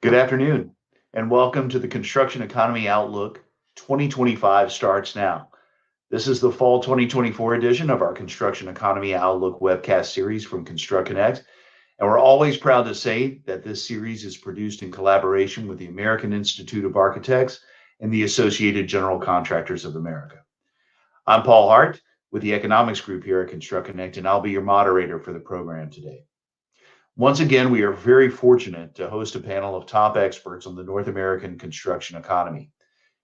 Good afternoon, and welcome to the Construction Economy Outlook 2025 starts now. This is the fall 2024 edition of our Construction Economy Outlook webcast series from ConstructConnect, and we're always proud to say that this series is produced in collaboration with the American Institute of Architects and the Associated General Contractors of America. I'm Paul Hart with the Economics Group here at ConstructConnect, and I'll be your moderator for the program today. Once again, we are very fortunate to host a panel of top experts on the North American construction economy.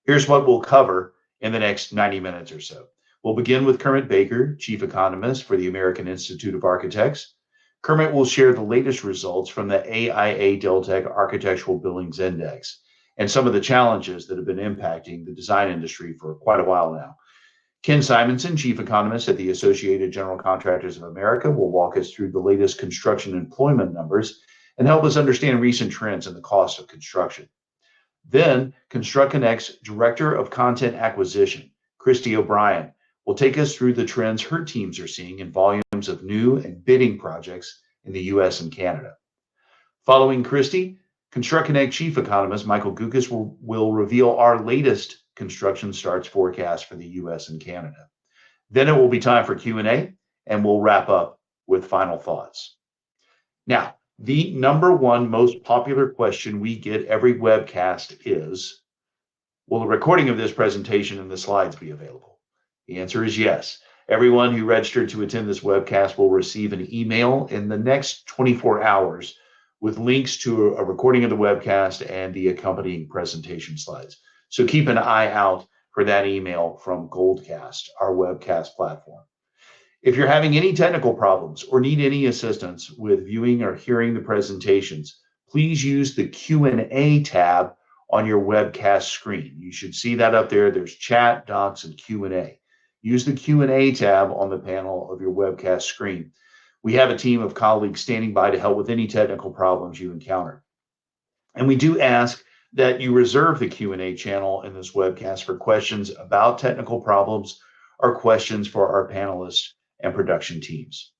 Here's what we'll cover in the next 90 minutes or so. We'll begin with Kermit Baker, Chief Economist for the American Institute of Architects. Kermit will share the latest results from the AIA Deltek Architectural Billings Index and some of the challenges that have been impacting the design industry for quite a while now. Ken Simonson, Chief Economist at the Associated General Contractors of America, will walk us through the latest construction employment numbers and help us understand recent trends in the cost of construction. Then, ConstructConnect's Director of Content Acquisition, Christy O'Brien, will take us through the trends her teams are seeing in volumes of new and bidding projects in the U.S. and Canada. Following Christy, ConstructConnect Chief Economist Michael Gukas will reveal our latest construction starts forecast for the U.S. and Canada. Then it will be time for Q&A, and we'll wrap up with final thoughts. Now, the number one most popular question we get every webcast is, will the recording of this presentation and the slides be available? The answer is yes. Everyone who registered to attend this webcast will receive an email in the next 24 hours with links to a recording of the webcast and the accompanying presentation slides. So keep an eye out for that email from Goldcast, our webcast platform. If you're having any technical problems or need any assistance with viewing or hearing the presentations, please use the Q&A tab on your webcast screen. You should see that up there. There's chat, docs, and Q&A. Use the Q&A tab on the panel of your webcast screen. We have a team of colleagues standing by to help with any technical problems you encounter. And we do ask that you reserve the Q&A channel in this webcast for questions about technical problems or questions for our panelists and production teams.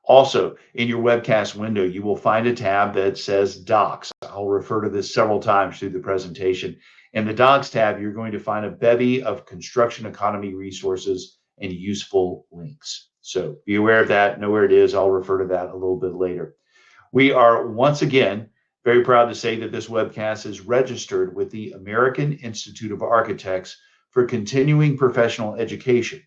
Also, in your webcast window, you will find a tab that says Docs. I'll refer to this several times through the presentation. In the Docs tab, you're going to find a bevy of construction economy resources and useful links. So be aware of that, know where it is. I'll refer to that a little bit later. We are once again very proud to say that this webcast is registered with the American Institute of Architects for continuing professional education.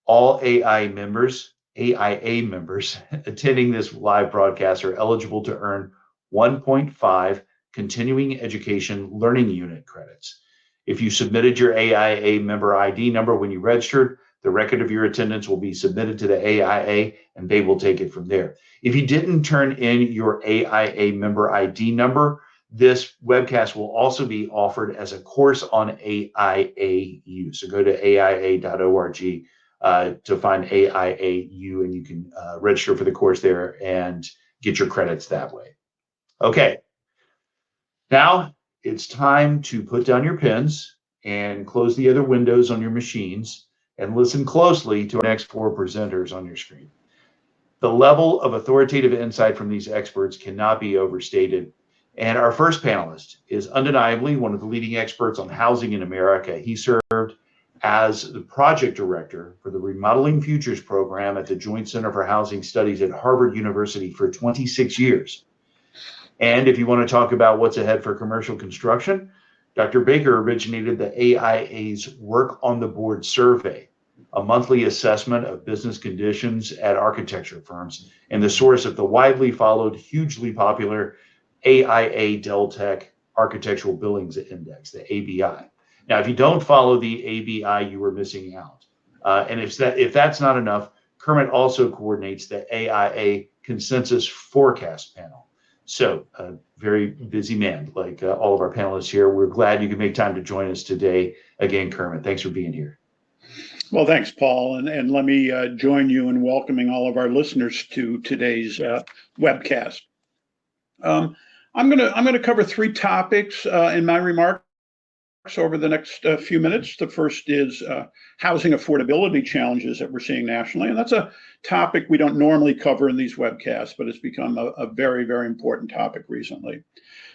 All AIA members attending this live broadcast are eligible to earn 1.5 continuing education learning unit credits. If you submitted your AIA member ID number when you registered, the record of your attendance will be submitted to the AIA and they will take it from there. If you didn't turn in your AIA member ID number, this webcast will also be offered as a course on AIAU. So go to aia.org to find AIAU and you can register for the course there and get your credits that way. Okay, now it's time to put down your pens and close the other windows on your machines and listen closely to our next four presenters on your screen. The level of authoritative insight from these experts cannot be overstated. And our first panelist is undeniably one of the leading experts on housing in America. He served as the project director for the Remodeling Futures program at the Joint Center for Housing Studies at Harvard University for 26 years. And if you want to talk about what's ahead for commercial construction, Dr. Baker originated the AIA's Work on the Board survey, a monthly assessment of business conditions at architecture firms, and the source of the widely followed, hugely popular AIA Deltek Architectural Billings Index, the ABI. Now, if you don't follow the ABI, you are missing out. And if that's not enough, Kermit also coordinates the AIA Consensus Forecast Panel. So a very busy man, like all of our panelists here. We're glad you could make time to join us today. Again, Kermit, thanks for being here. Well, thanks, Paul. And let me join you in welcoming all of our listeners to today's webcast. I'm going to cover three topics in my remarks over the next few minutes. The first is housing affordability challenges that we're seeing nationally. And that's a topic we don't normally cover in these webcasts, but it's become a very, very important topic recently.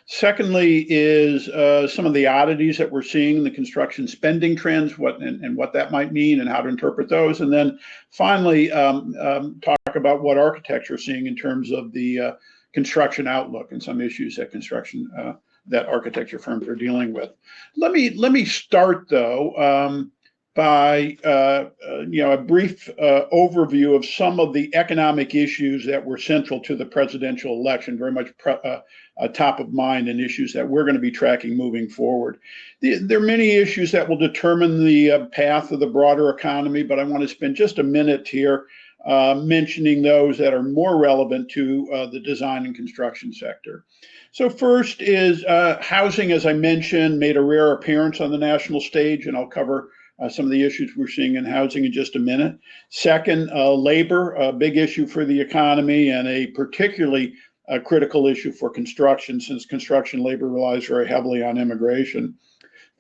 Secondly is some of the oddities that we're seeing in the construction spending trends, what that might mean and how to interpret those. And then finally, talk about what architecture is seeing in terms of the construction outlook and some issues that architecture firms are dealing with. Let me start though by a brief overview of some of the economic issues that were central to the presidential election, very much top of mind, and issues that we're going to be tracking moving forward. There are many issues that will determine the path of the broader economy, but I want to spend just a minute here mentioning those that are more relevant to the design and construction sector. So first is housing, as I mentioned, made a rare appearance on the national stage, and I'll cover some of the issues we're seeing in housing in just a minute. Second, labor, a big issue for the economy and a particularly critical issue for construction, since construction labor relies very heavily on immigration.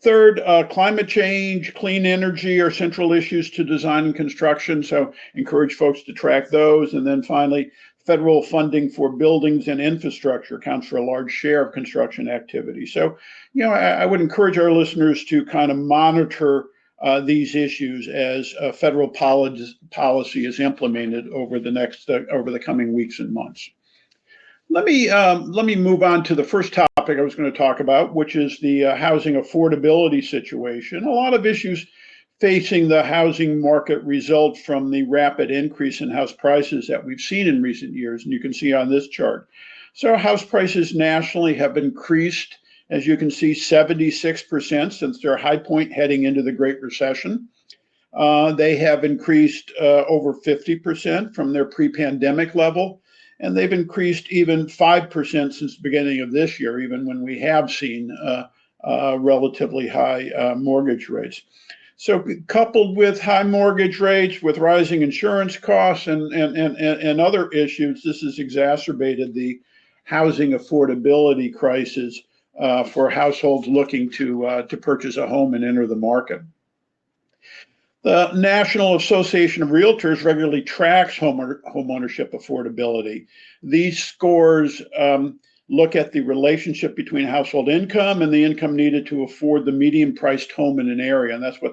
Third, climate change, clean energy are central issues to design and construction, so encourage folks to track those. And then finally, federal funding for buildings and infrastructure accounts for a large share of construction activity. So, I would encourage our listeners to kind of monitor these issues as federal policy is implemented over the coming weeks and months. Let me move on to the first topic I was going to talk about, which is the housing affordability situation. A lot of issues facing the housing market result from the rapid increase in house prices that we've seen in recent years, and you can see on this chart. So house prices nationally have increased, as you can see, 76% since their high point heading into the Great Recession. They have increased over 50% from their pre-pandemic level, and they've increased even 5% since the beginning of this year, even when we have seen relatively high mortgage rates. So coupled with high mortgage rates, with rising insurance costs and other issues, this has exacerbated the housing affordability crisis for households looking to purchase a home and enter the market. The National Association of Realtors regularly tracks homeownership affordability. These scores look at the relationship between household income and the income needed to afford the median-priced home in an area, and that's what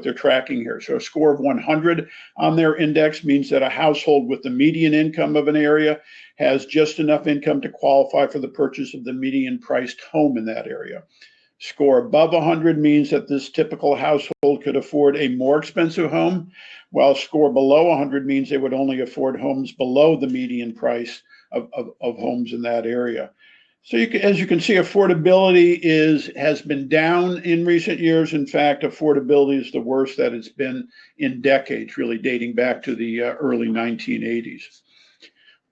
they're tracking here. So a score of 100 on their index means that a household with the median income of an area has just enough income to qualify for the purchase of the median-priced home in that area. Score above 100 means that this typical household could afford a more expensive home, while score below 100 means they would only afford homes below the median price of homes in that area. So as you can see, affordability has been down in recent years. In fact, affordability is the worst that it's been in decades, really dating back to the early 1980s.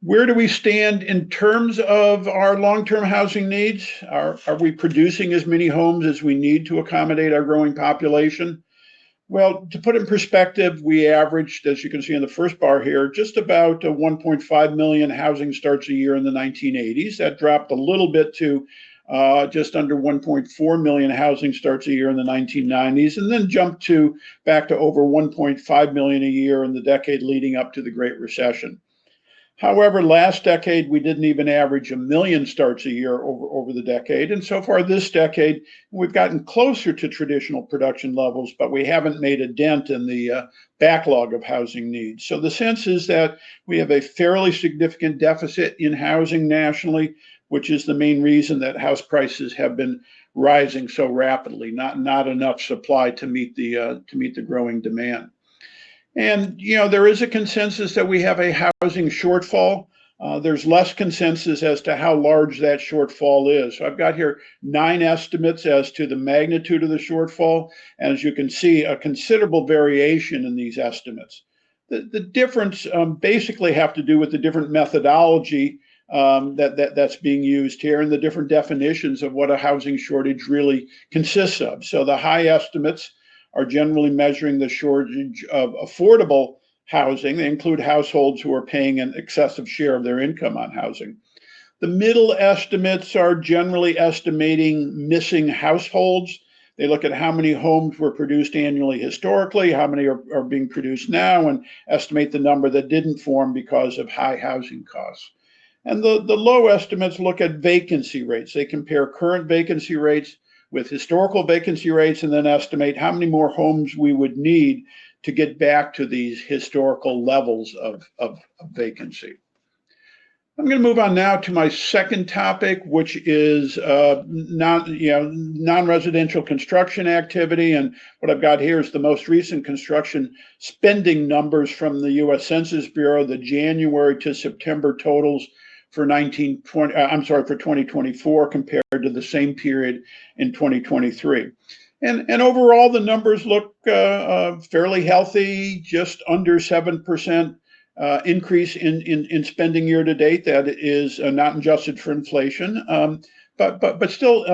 Where do we stand in terms of our long-term housing needs? Are we producing as many homes as we need to accommodate our growing population? Well, to put it in perspective, we averaged, as you can see in the first bar here, just about 1.5 million housing starts a year in the 1980s. That dropped a little bit to just under 1.4 million housing starts a year in the 1990s, and then jumped back to over 1.5 million a year in the decade leading up to the Great Recession. However, last decade, we didn't even average 1 million starts a year over the decade. And so far this decade, we've gotten closer to traditional production levels, but we haven't made a dent in the backlog of housing needs. So the sense is that we have a fairly significant deficit in housing nationally, which is the main reason that house prices have been rising so rapidly, not enough supply to meet the growing demand. And, there is a consensus that we have a housing shortfall. There's less consensus as to how large that shortfall is. So I've got here 9 estimates as to the magnitude of the shortfall. And as you can see, a considerable variation in these estimates. The difference basically have to do with the different methodology that's being used here and the different definitions of what a housing shortage really consists of. So the high estimates are generally measuring the shortage of affordable housing. They include households who are paying an excessive share of their income on housing. The middle estimates are generally estimating missing households. They look at how many homes were produced annually historically, how many are being produced now, and estimate the number that didn't form because of high housing costs. And the low estimates look at vacancy rates. They compare current vacancy rates with historical vacancy rates and then estimate how many more homes we would need to get back to these historical levels of vacancy. I'm going to move on now to my second topic, which is non-residential construction activity. And what I've got here is the most recent construction spending numbers from the U.S. Census Bureau, the January to September totals for 2024 compared to the same period in 2023. And overall, the numbers look fairly healthy, just under 7% increase in spending year to date. That is not adjusted for inflation, but still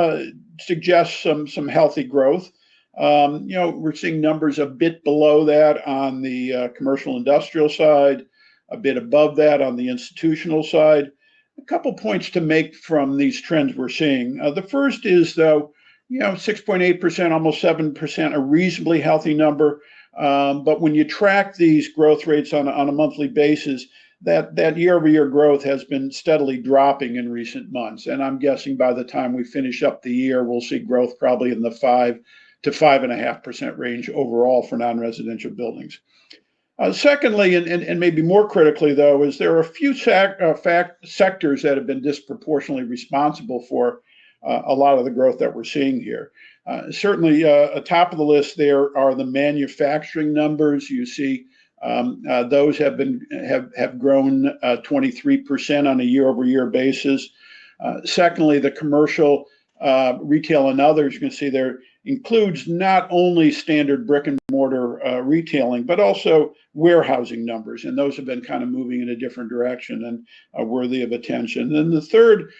suggests some healthy growth. We're seeing numbers a bit below that on the commercial industrial side, a bit above that on the institutional side. A couple points to make from these trends we're seeing. The first is, though, 6.8%, almost 7%, a reasonably healthy number. But when you track these growth rates on a monthly basis, that year-over-year growth has been steadily dropping in recent months. And I'm guessing by the time we finish up the year, we'll see growth probably in the 5 to 5.5% range overall for non-residential buildings. Secondly, and maybe more critically, though, is there are a few sectors that have been disproportionately responsible for a lot of the growth that we're seeing here. Certainly, atop of the list there are the manufacturing numbers. You see those have grown 23% on a year-over-year basis. Secondly, the commercial, retail, and others, you can see there includes not only standard brick and mortar retailing, but also warehousing numbers. And those have been kind of moving in a different direction and are worthy of attention. And then the third,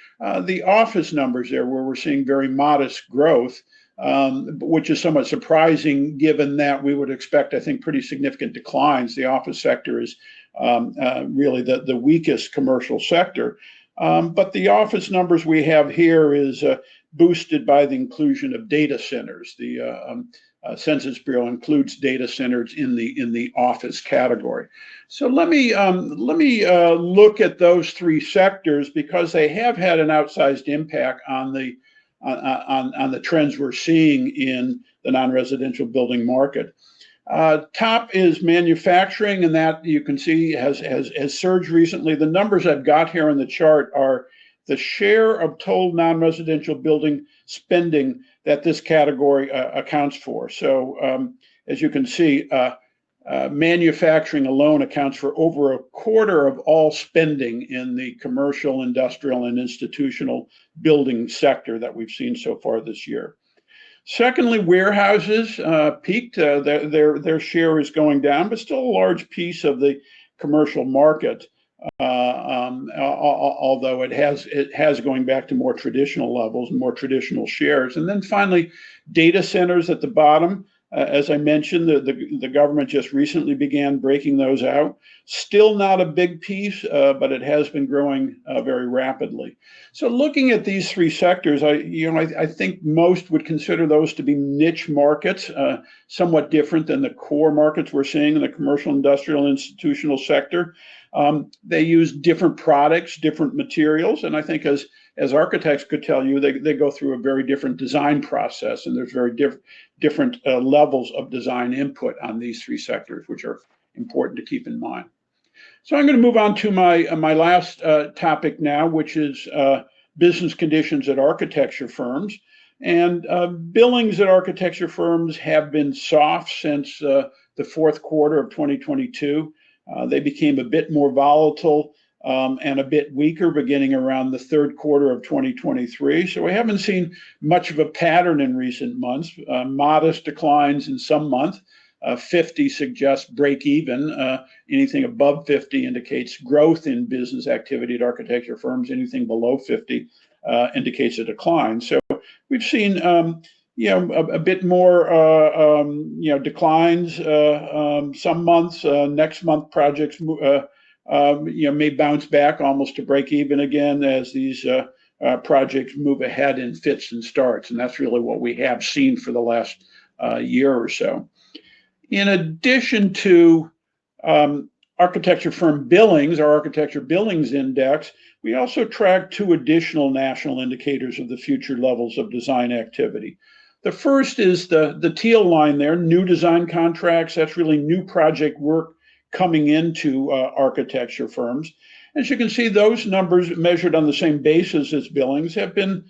the office numbers there, where we're seeing very modest growth, which is somewhat surprising given that we would expect, I think, pretty significant declines. The office sector is really the weakest commercial sector. But the office numbers we have here is boosted by the inclusion of data centers. The Census Bureau includes data centers in the office category. So let me look at those three sectors because they have had an outsized impact on the trends we're seeing in the non-residential building market. Top is manufacturing, and that you can see has surged recently. The numbers I've got here on the chart are the share of total non-residential building spending that this category accounts for. So as you can see, manufacturing alone accounts for over a quarter of all spending in the commercial, industrial, and institutional building sector that we've seen so far this year. Secondly, warehouses peaked. Their share is going down, but still a large piece of the commercial market. Although it has going back to more traditional levels, more traditional shares. And then finally, data centers at the bottom. As I mentioned, the government just recently began breaking those out. Still not a big piece, but it has been growing very rapidly. So looking at these three sectors, I think most would consider those to be niche markets, somewhat different than the core markets we're seeing in the commercial, industrial, institutional sector. They use different products, different materials, and I think as architects could tell you, they go through a very different design process, and there's very different levels of design input on these three sectors, which are important to keep in mind. So I'm going to move on to my last topic now, which is business conditions at architecture firms. And billings at architecture firms have been soft since the fourth quarter of 2022. They became a bit more volatile and a bit weaker beginning around the third quarter of 2023. So we haven't seen much of a pattern in recent months. Modest declines in some months. 50 suggests break even. Anything above 50 indicates growth in business activity at architecture firms. Anything below 50 indicates a decline. So we've seen a bit more declines some months. Next month projects may bounce back almost to break even again as these projects move ahead in fits and starts. And that's really what we have seen for the last year or so. In addition to architecture firm billings, our architecture billings index, we also track two additional national indicators of the future levels of design activity. The first is the teal line there, new design contracts. That's really new project work coming into architecture firms. As you can see, those numbers measured on the same basis as billings have been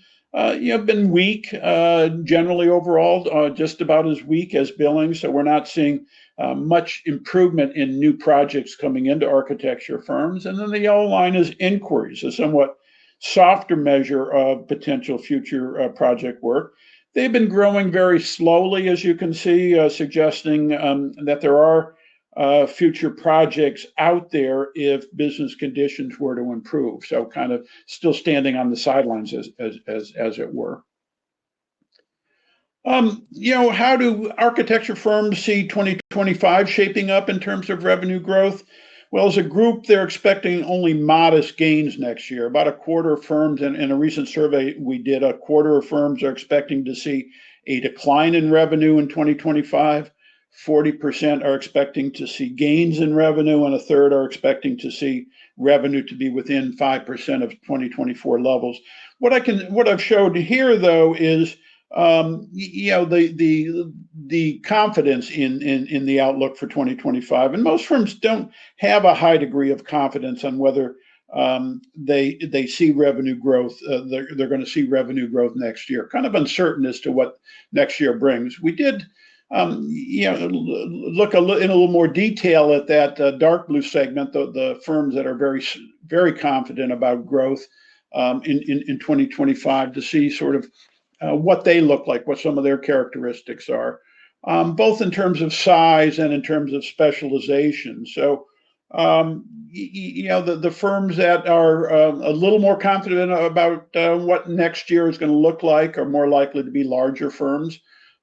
weak, generally overall, just about as weak as billings. So we're not seeing much improvement in new projects coming into architecture firms. And then the yellow line is inquiries, a somewhat softer measure of potential future project work. They've been growing very slowly, as you can see, suggesting that there are future projects out there if business conditions were to improve. So kind of still standing on the sidelines, as it were. How do architecture firms see 2025 shaping up in terms of revenue growth? Well, as a group, they're expecting only modest gains next year. About a quarter of firms, in a recent survey we did, a quarter of firms are expecting to see a decline in revenue in 2025. 40% are expecting to see gains in revenue, and a third are expecting to see revenue to be within 5% of 2024 levels. What I've showed here, though, is the confidence in the outlook for 2025, and most firms don't have a high degree of confidence on whether they see revenue growth. They're going to see revenue growth next year. Kind of uncertain as to what next year brings. We did look in a little more detail at that dark blue segment, the firms that are very, very confident about growth in 2025, to see sort of what they look like, what some of their characteristics are, both in terms of size and in terms of specialization. So, the firms that are a little more confident about what next year is going to look like are more likely to be larger firms.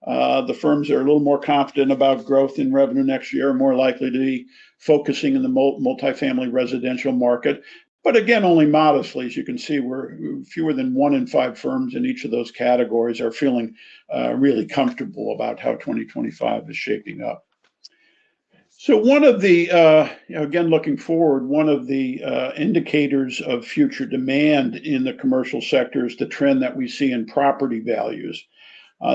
The firms that are a little more confident about growth in revenue next year are more likely to be focusing in the multifamily residential market. But again, only modestly. As you can see, we're fewer than 1 in 5 firms in each of those categories are feeling really comfortable about how 2025 is shaping up. So one of the, again, looking forward, one of the indicators of future demand in the commercial sector is the trend that we see in property values.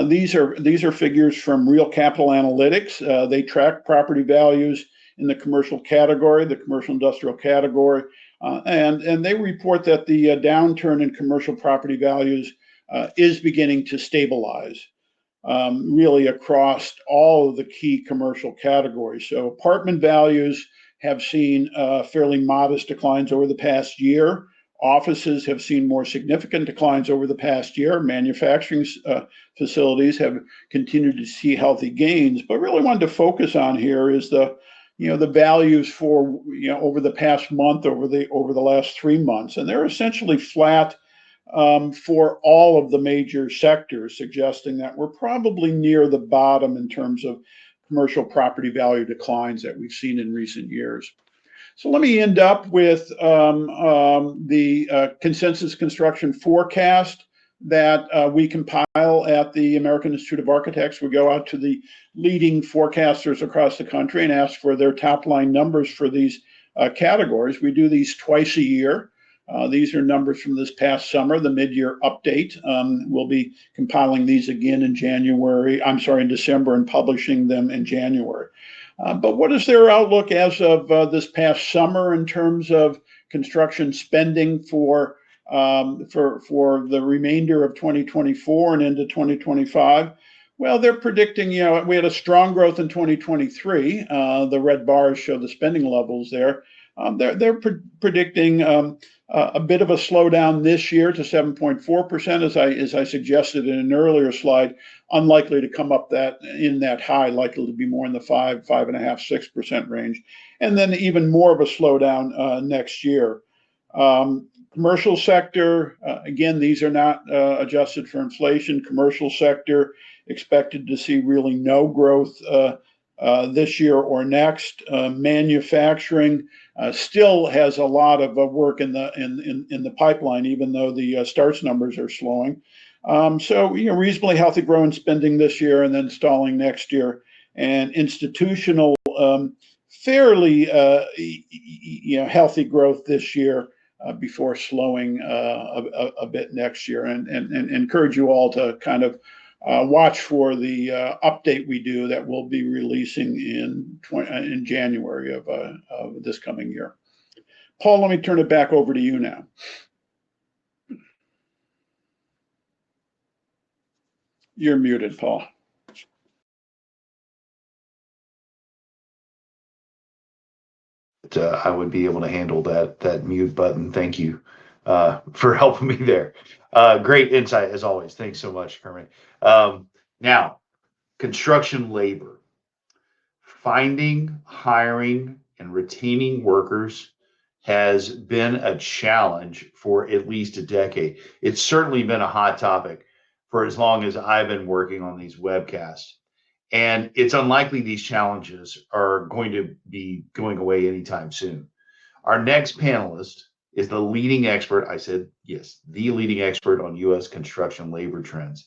These are figures from Real Capital Analytics. They track property values in the commercial category, the commercial industrial category, and they report that the downturn in commercial property values is beginning to stabilize, really across all of the key commercial categories. So apartment values have seen fairly modest declines over the past year. Offices have seen more significant declines over the past year. Manufacturing facilities have continued to see healthy gains. But really wanted to focus on here is the values for over the past month, over the last 3 months, and they're essentially flat for all of the major sectors, suggesting that we're probably near the bottom in terms of commercial property value declines that we've seen in recent years. So let me end up with the consensus construction forecast that we compile at the American Institute of Architects. We go out to the leading forecasters across the country and ask for their top line numbers for these categories. We do these twice a year. These are numbers from this past summer, the mid-year update. We'll be compiling these again in December, and publishing them in January. But what is their outlook as of this past summer in terms of construction spending for the remainder of 2024 and into 2025? Well, they're predicting, we had a strong growth in 2023. The red bars show the spending levels there. They're predicting a bit of a slowdown this year to 7.4%, as I suggested in an earlier slide. Unlikely to come up in that high, likely to be more in the 5.5%, 6% range, and then even more of a slowdown next year. Commercial sector, again, these are not adjusted for inflation. Commercial sector expected to see really no growth this year or next. Manufacturing still has a lot of work in the pipeline, even though the starts numbers are slowing. So reasonably healthy growing spending this year and then stalling next year. And institutional, fairly healthy growth this year before slowing a bit next year. And encourage you all to kind of watch for the update we do that we'll be releasing in January of this coming year. Paul, let me turn it back over to you now. You're muted, Paul. I would be able to handle that mute button. Thank you for helping me there. Great insight as always. Thanks so much, Kermit. Now, construction labor. Finding, hiring, and retaining workers has been a challenge for at least a decade. It's certainly been a hot topic for as long as I've been working on these webcasts. And it's unlikely these challenges are going to be going away anytime soon. Our next panelist is the leading expert, I said, yes, the leading expert on U.S. construction labor trends.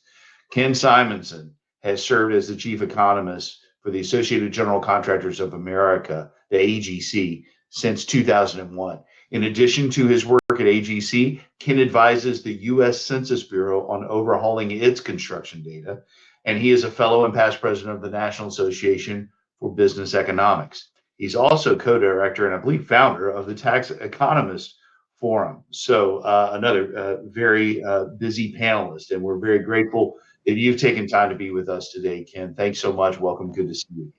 Ken Simonson has served as the chief economist for the Associated General Contractors of America, the AGC, since 2001. In addition to his work at AGC, Ken advises the U.S. Census Bureau on overhauling its construction data, and he is a fellow and past president of the National Association for Business Economics. He's also co-director and I believe founder of the Tax Economist Forum. So another very busy panelist, and we're very grateful that you've taken time to be with us today, Ken. Thanks so much. Welcome. Good to see you.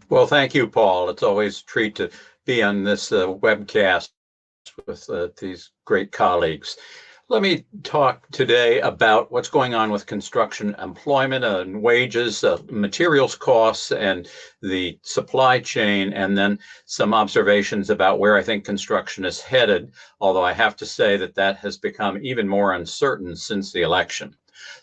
Well, thank you, Paul. It's always a treat to be on this webcast with these great colleagues. Let me talk today about what's going on with construction employment and wages, materials costs, and the supply chain, and then some observations about where I think construction is headed, although I have to say that that has become even more uncertain since the election.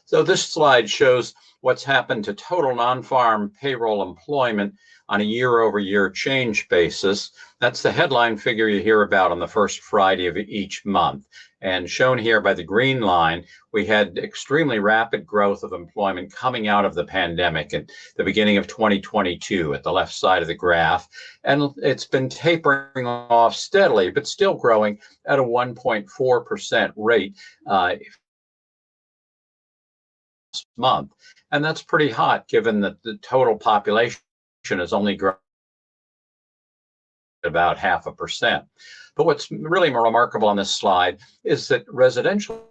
So this slide shows what's happened to total non-farm payroll employment on a year-over-year change basis. That's the headline figure you hear about on the first Friday of each month. And shown here by the green line, we had extremely rapid growth of employment coming out of the pandemic at the beginning of 2022 at the left side of the graph. And it's been tapering off steadily, but still growing at a 1.4% rate month. And that's pretty hot given that the total population has only grown about 0.5%. But what's really more remarkable on this slide is that residential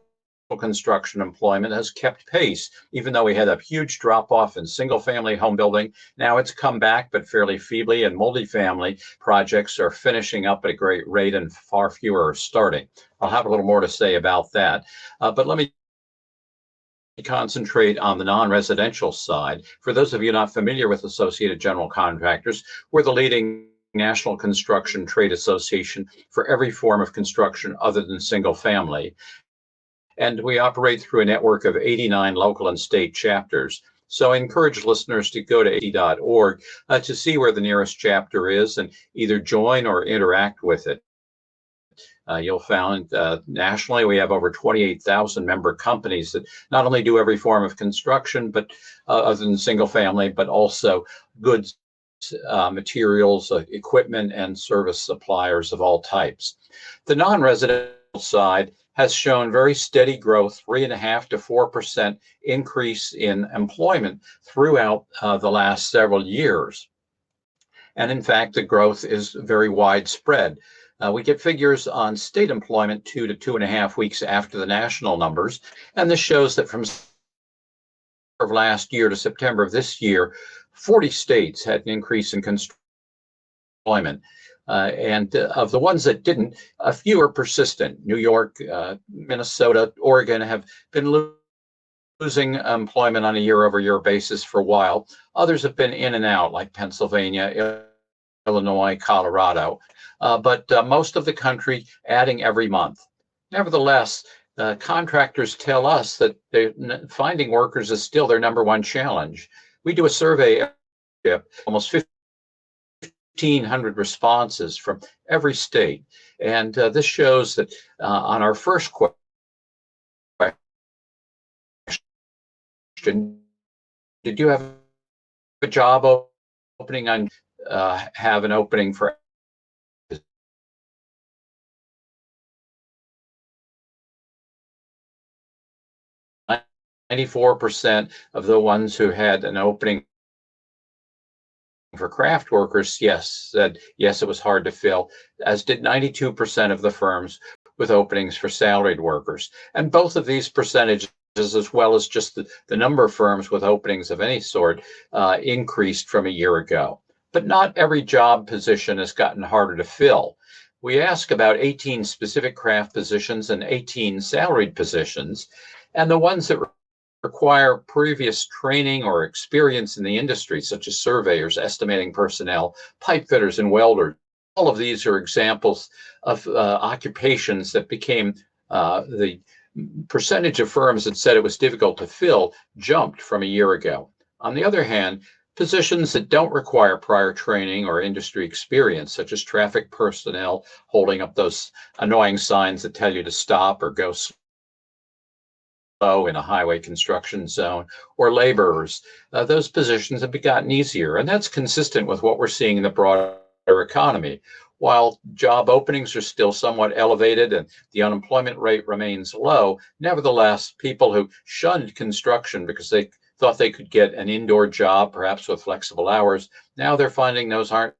construction employment has kept pace, even though we had a huge drop-off in single-family home building. Now it's come back, but fairly feebly, and multifamily projects are finishing up at a great rate and far fewer are starting. I'll have a little more to say about that. But let me concentrate on the non-residential side. For those of you not familiar with Associated General Contractors, we're the leading national construction trade association for every form of construction other than single family. And we operate through a network of 89 local and state chapters. So I encourage listeners to go to AD.org to see where the nearest chapter is and either join or interact with it. You'll find nationally we have over 28,000 member companies that not only do every form of construction, but other than single family, but also goods, materials, equipment, and service suppliers of all types. The non-residential side has shown very steady growth, 3.5% to 4% increase in employment throughout the last several years. And in fact, the growth is very widespread. We get figures on state employment 2 to 2.5 weeks after the national numbers. And this shows that from of last year to September of this year, 40 states had an increase in construction employment. And of the ones that didn't, a few are persistent. New York, Minnesota, Oregon have been losing employment on a year-over-year basis for a while. Others have been in and out, like Pennsylvania, Illinois, Colorado. But most of the country adding every month. Nevertheless, contractors tell us that finding workers is still their number one challenge. We do a survey almost 1,500 responses from every state. And this shows that on our first question, did you have a job opening on have an opening for 94% of the ones who had an opening for craft workers, yes, said yes, it was hard to fill, as did 92% of the firms with openings for salaried workers. And both of these percentages, as well as just the number of firms with openings of any sort, increased from a year ago. But not every job position has gotten harder to fill. We ask about 18 specific craft positions and 18 salaried positions, and the ones that require previous training or experience in the industry, such as surveyors, estimating personnel, pipe fitters, and welders. All of these are examples of occupations that became the percentage of firms that said it was difficult to fill jumped from a year ago. On the other hand, positions that don't require prior training or industry experience, such as traffic personnel holding up those annoying signs that tell you to stop or go slow in a highway construction zone, or laborers, those positions have gotten easier. And that's consistent with what we're seeing in the broader economy. While job openings are still somewhat elevated and the unemployment rate remains low, nevertheless, people who shunned construction because they thought they could get an indoor job, perhaps with flexible hours, now they're finding those aren't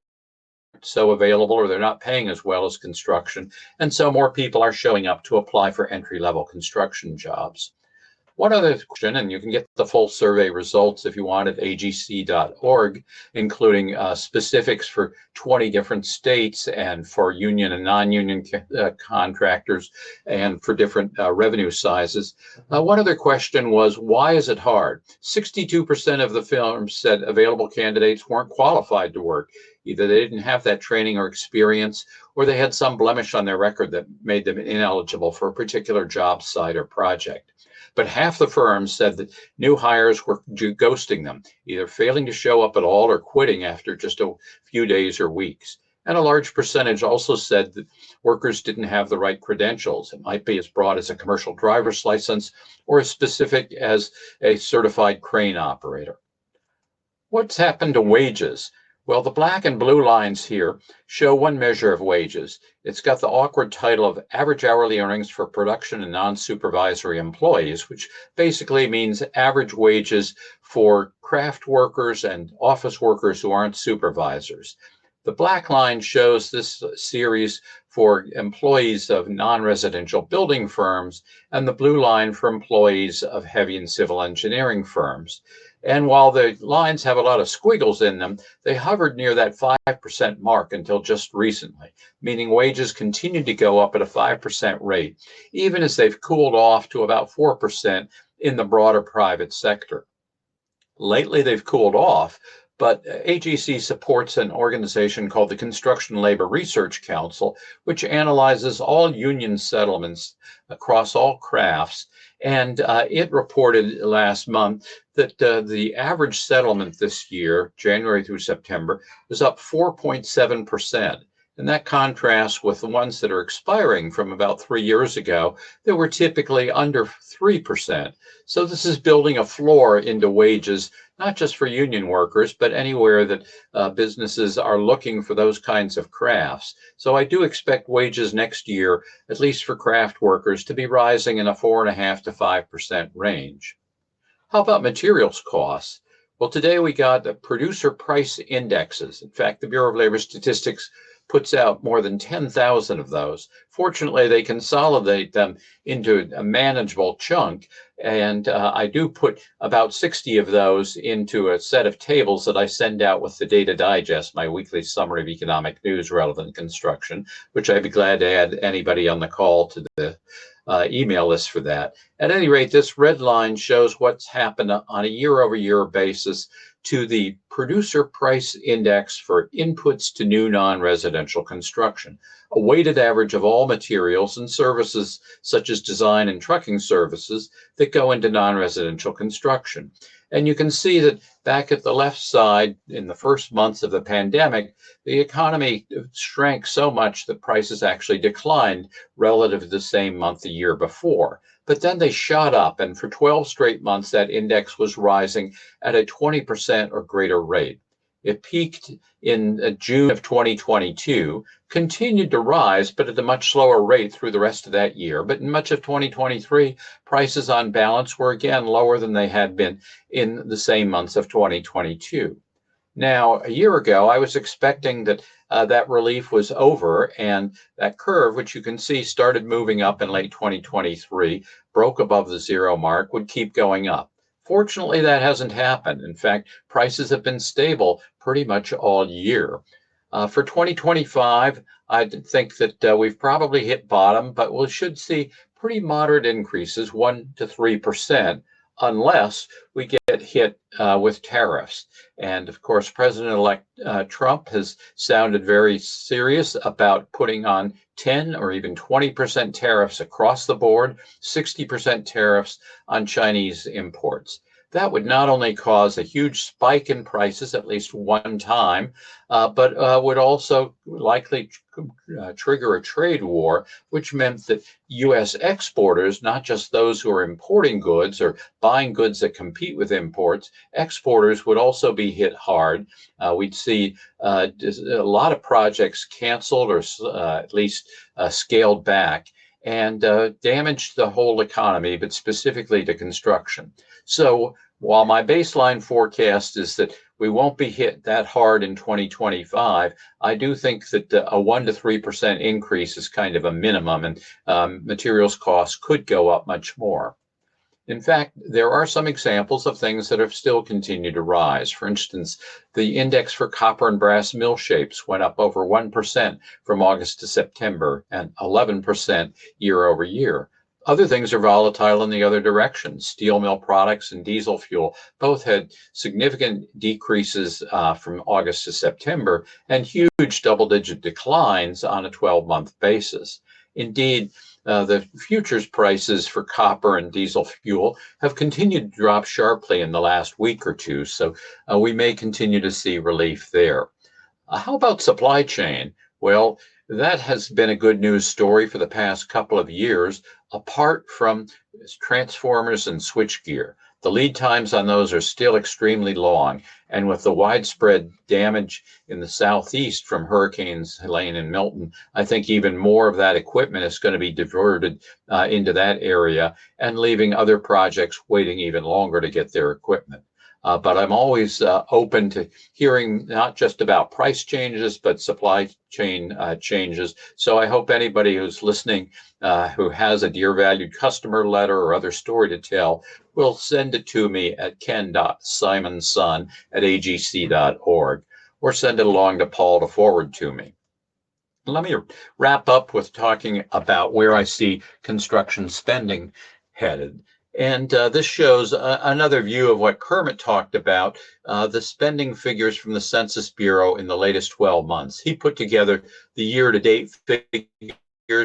so available, or they're not paying as well as construction. And so more people are showing up to apply for entry-level construction jobs. One other question, and you can get the full survey results if you want at agc.org, including specifics for 20 different states and for union and non-union contractors and for different revenue sizes. One other question was, why is it hard? 62% of the firms said available candidates weren't qualified to work. Either they didn't have that training or experience, or they had some blemish on their record that made them ineligible for a particular job site or project. But half the firms said that new hires were ghosting them, either failing to show up at all or quitting after just a few days or weeks. And a large percentage also said that workers didn't have the right credentials. It might be as broad as a commercial driver's license or as specific as a certified crane operator. What's happened to wages? Well, the black and blue lines here show one measure of wages. It's got the awkward title of average hourly earnings for production and non-supervisory employees, which basically means average wages for craft workers and office workers who aren't supervisors. The black line shows this series for employees of non-residential building firms, and the blue line for employees of heavy and civil engineering firms. And while the lines have a lot of squiggles in them, they hovered near that 5% mark until just recently, meaning wages continued to go up at a 5% rate, even as they've cooled off to about 4% in the broader private sector. Lately, they've cooled off, but AGC supports an organization called the Construction Labor Research Council, which analyzes all union settlements across all crafts. And it reported last month that the average settlement this year, January through September, was up 4.7%. And that contrasts with the ones that are expiring from about 3 years ago that were typically under 3%. So this is building a floor into wages, not just for union workers, but anywhere that businesses are looking for those kinds of crafts. So I do expect wages next year, at least for craft workers, to be rising in a 4.5% to 5% range. How about materials costs? Well, today we got the producer price indexes. In fact, the Bureau of Labor Statistics puts out more than 10,000 of those. Fortunately, they consolidate them into a manageable chunk, and I do put about 60 of those into a set of tables that I send out with the Data Digest, my weekly summary of economic news relevant construction, which I'd be glad to add anybody on the call to the email list for that. At any rate, this red line shows what's happened on a year-over-year basis to the producer price index for inputs to new non-residential construction, a weighted average of all materials and services such as design and trucking services that go into non-residential construction. And you can see that back at the left side, in the first months of the pandemic, the economy shrank so much that prices actually declined relative to the same month the year before. But then they shot up, and for 12 straight months, that index was rising at a 20% or greater rate. It peaked in June of 2022, continued to rise, but at a much slower rate through the rest of that year. But in much of 2023, prices on balance were again lower than they had been in the same months of 2022. Now, a year ago, I was expecting that that relief was over, and that curve, which you can see started moving up in late 2023, broke above the zero mark, would keep going up. Fortunately, that hasn't happened. In fact, prices have been stable pretty much all year. For 2025, I think that we've probably hit bottom, but we should see pretty moderate increases, 1 to 3%, unless we get hit with tariffs. And of course, President-elect Trump has sounded very serious about putting on 10 or even 20% tariffs across the board, 60% tariffs on Chinese imports. That would not only cause a huge spike in prices at least one time, but would also likely trigger a trade war, which meant that U.S. exporters, not just those who are importing goods or buying goods that compete with imports, exporters would also be hit hard. We'd see a lot of projects canceled or at least scaled back, and damaged the whole economy, but specifically to construction. So while my baseline forecast is that we won't be hit that hard in 2025, I do think that a 1 to 3% increase is kind of a minimum, and materials costs could go up much more. In fact, there are some examples of things that have still continued to rise. For instance, the index for copper and brass mill shapes went up over 1% from August to September and 11% year over year. Other things are volatile in the other direction. Steel mill products and diesel fuel both had significant decreases from August to September and huge double-digit declines on a 12-month basis. Indeed, the futures prices for copper and diesel fuel have continued to drop sharply in the last week or two, so we may continue to see relief there. How about supply chain? Well, that has been a good news story for the past couple of years, apart from transformers and switchgear. The lead times on those are still extremely long, and with the widespread damage in the Southeast from Hurricanes Helene and Milton, I think even more of that equipment is going to be diverted into that area and leaving other projects waiting even longer to get their equipment. But I'm always open to hearing not just about price changes, but supply chain changes. So I hope anybody who's listening who has a dear valued customer letter or other story to tell will send it to me at ken.simonson@agc.org or send it along to Paul to forward to me. Let me wrap up with talking about where I see construction spending headed. And this shows another view of what Kermit talked about, the spending figures from the Census Bureau in the latest 12 months. He put together the year-to-date figures,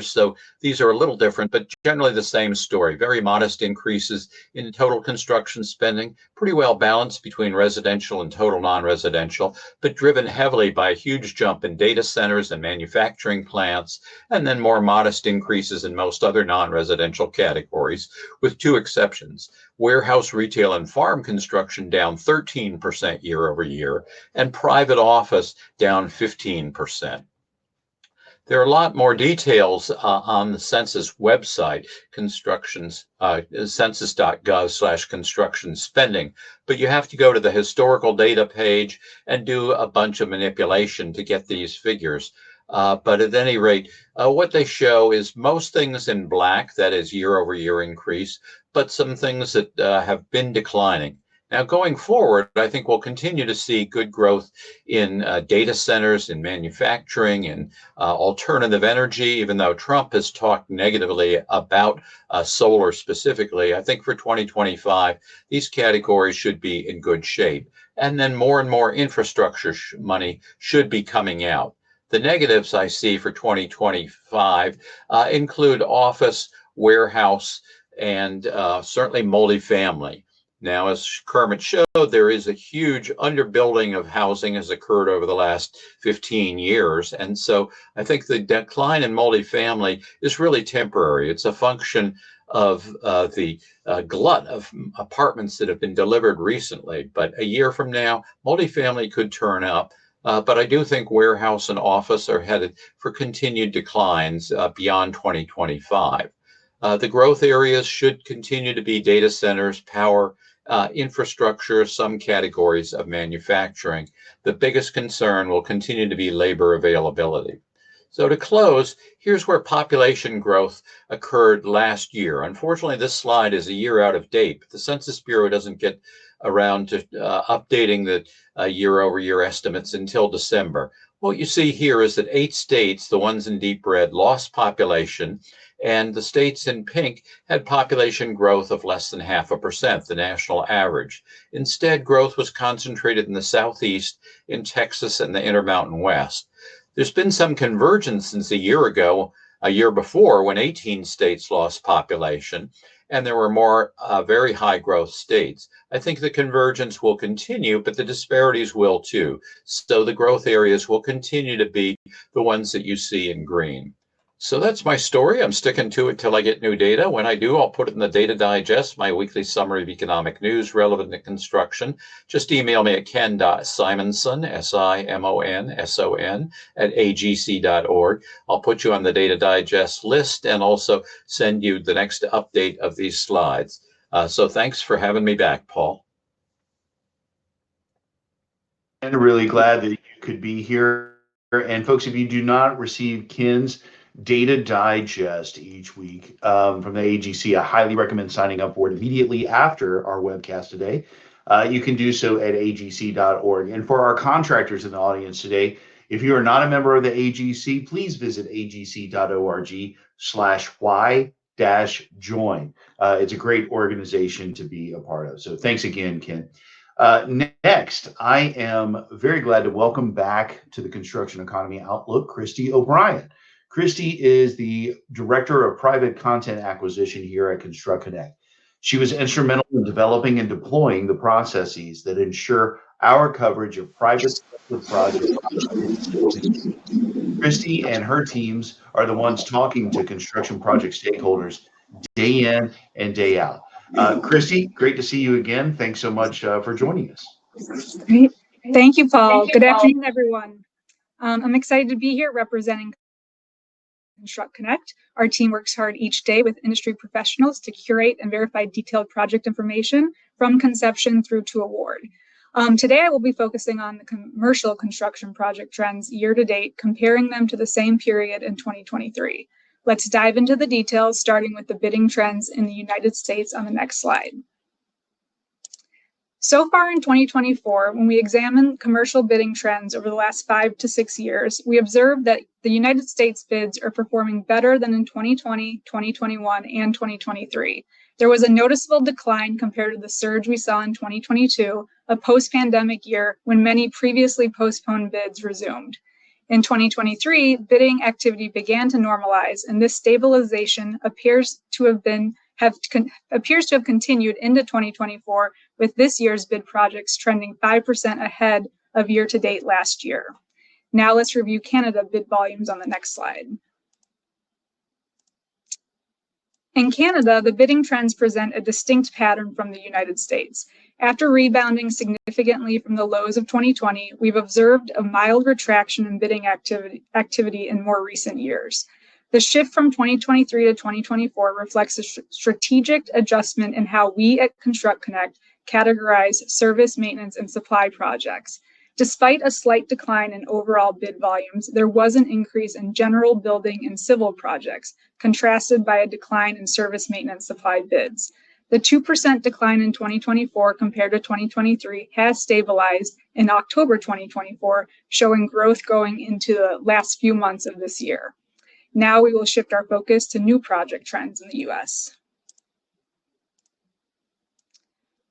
so these are a little different, but generally the same story. Very modest increases in total construction spending, pretty well balanced between residential and total non-residential, but driven heavily by a huge jump in data centers and manufacturing plants, and then more modest increases in most other non-residential categories, with two exceptions. Warehouse, retail, and farm construction down 13% year over year, and private office down 15%. There are a lot more details on the census website, census.gov/construction spending, but you have to go to the historical data page and do a bunch of manipulation to get these figures. But at any rate, what they show is most things in black, that is year over year increase, but some things that have been declining. Now, going forward, I think we'll continue to see good growth in data centers, in manufacturing, and alternative energy, even though Trump has talked negatively about solar specifically. I think for 2025, these categories should be in good shape. And then more and more infrastructure money should be coming out. The negatives I see for 2025 include office, warehouse, and certainly multifamily. Now, as Kermit showed, there is a huge underbuilding of housing has occurred over the last 15 years. And so I think the decline in multifamily is really temporary. It's a function of the glut of apartments that have been delivered recently. But a year from now, multifamily could turn up. But I do think warehouse and office are headed for continued declines beyond 2025. The growth areas should continue to be data centers, power, infrastructure, some categories of manufacturing. The biggest concern will continue to be labor availability. So to close, here's where population growth occurred last year. Unfortunately, this slide is a year out of date, but the Census Bureau doesn't get around to updating the year-over-year estimates until December. What you see here is that 8 states, the ones in deep red, lost population, and the states in pink had population growth of less than 0.5%, the national average. Instead, growth was concentrated in the Southeast, in Texas, and the Intermountain West. There's been some convergence since a year before, when 18 states lost population, and there were more very high growth states. I think the convergence will continue, but the disparities will too. So the growth areas will continue to be the ones that you see in green. So that's my story. I'm sticking to it till I get new data. When I do, I'll put it in the Data Digest, my weekly summary of economic news relevant to construction. Just email me at ken.simonson, SIMONSON, at agc.org. I'll put you on the Data Digest list and also send you the next update of these slides. So thanks for having me back, Paul. And really glad that you could be here. And folks, if you do not receive Ken's Data Digest each week from the AGC, I highly recommend signing up for it immediately after our webcast today. You can do so at agc.org. And for our contractors in the audience today, if you are not a member of the AGC, please visit agc.org/y-join. It's a great organization to be a part of. So thanks again, Ken. Next, I am very glad to welcome back to the Construction Economy Outlook, Christy O'Brien. Christy is the Director of Private Content Acquisition here at ConstructConnect. She was instrumental in developing and deploying the processes that ensure our coverage of private sector projects. Christy and her teams are the ones talking to construction project stakeholders day in and day out. Christy, great to see you again. Thanks so much for joining us. Great. Thank you, Paul. Good afternoon, everyone. I'm excited to be here representing ConstructConnect. Our team works hard each day with industry professionals to curate and verify detailed project information from conception through to award. Today, I will be focusing on the commercial construction project trends year to date, comparing them to the same period in 2023. Let's dive into the details, starting with the bidding trends in the United States on the next slide. So far in 2024, when we examine commercial bidding trends over the last 5 to 6 years, we observed that the United States bids are performing better than in 2020, 2021, and 2023. There was a noticeable decline compared to the surge we saw in 2022, a post-pandemic year when many previously postponed bids resumed. In 2023, bidding activity began to normalize, and this stabilization appears to have continued into 2024, with this year's bid projects trending 5% ahead of year-to-date last year. Now let's review Canada bid volumes on the next slide. In Canada, the bidding trends present a distinct pattern from the United States. After rebounding significantly from the lows of 2020, we've observed a mild retraction in bidding activity in more recent years. The shift from 2023 to 2024 reflects a strategic adjustment in how we at ConstructConnect categorize service, maintenance, and supply projects. Despite a slight decline in overall bid volumes, there was an increase in general building and civil projects, contrasted by a decline in service, maintenance, supply bids. The 2% decline in 2024 compared to 2023 has stabilized in October 2024, showing growth going into the last few months of this year. Now we will shift our focus to new project trends in the U.S.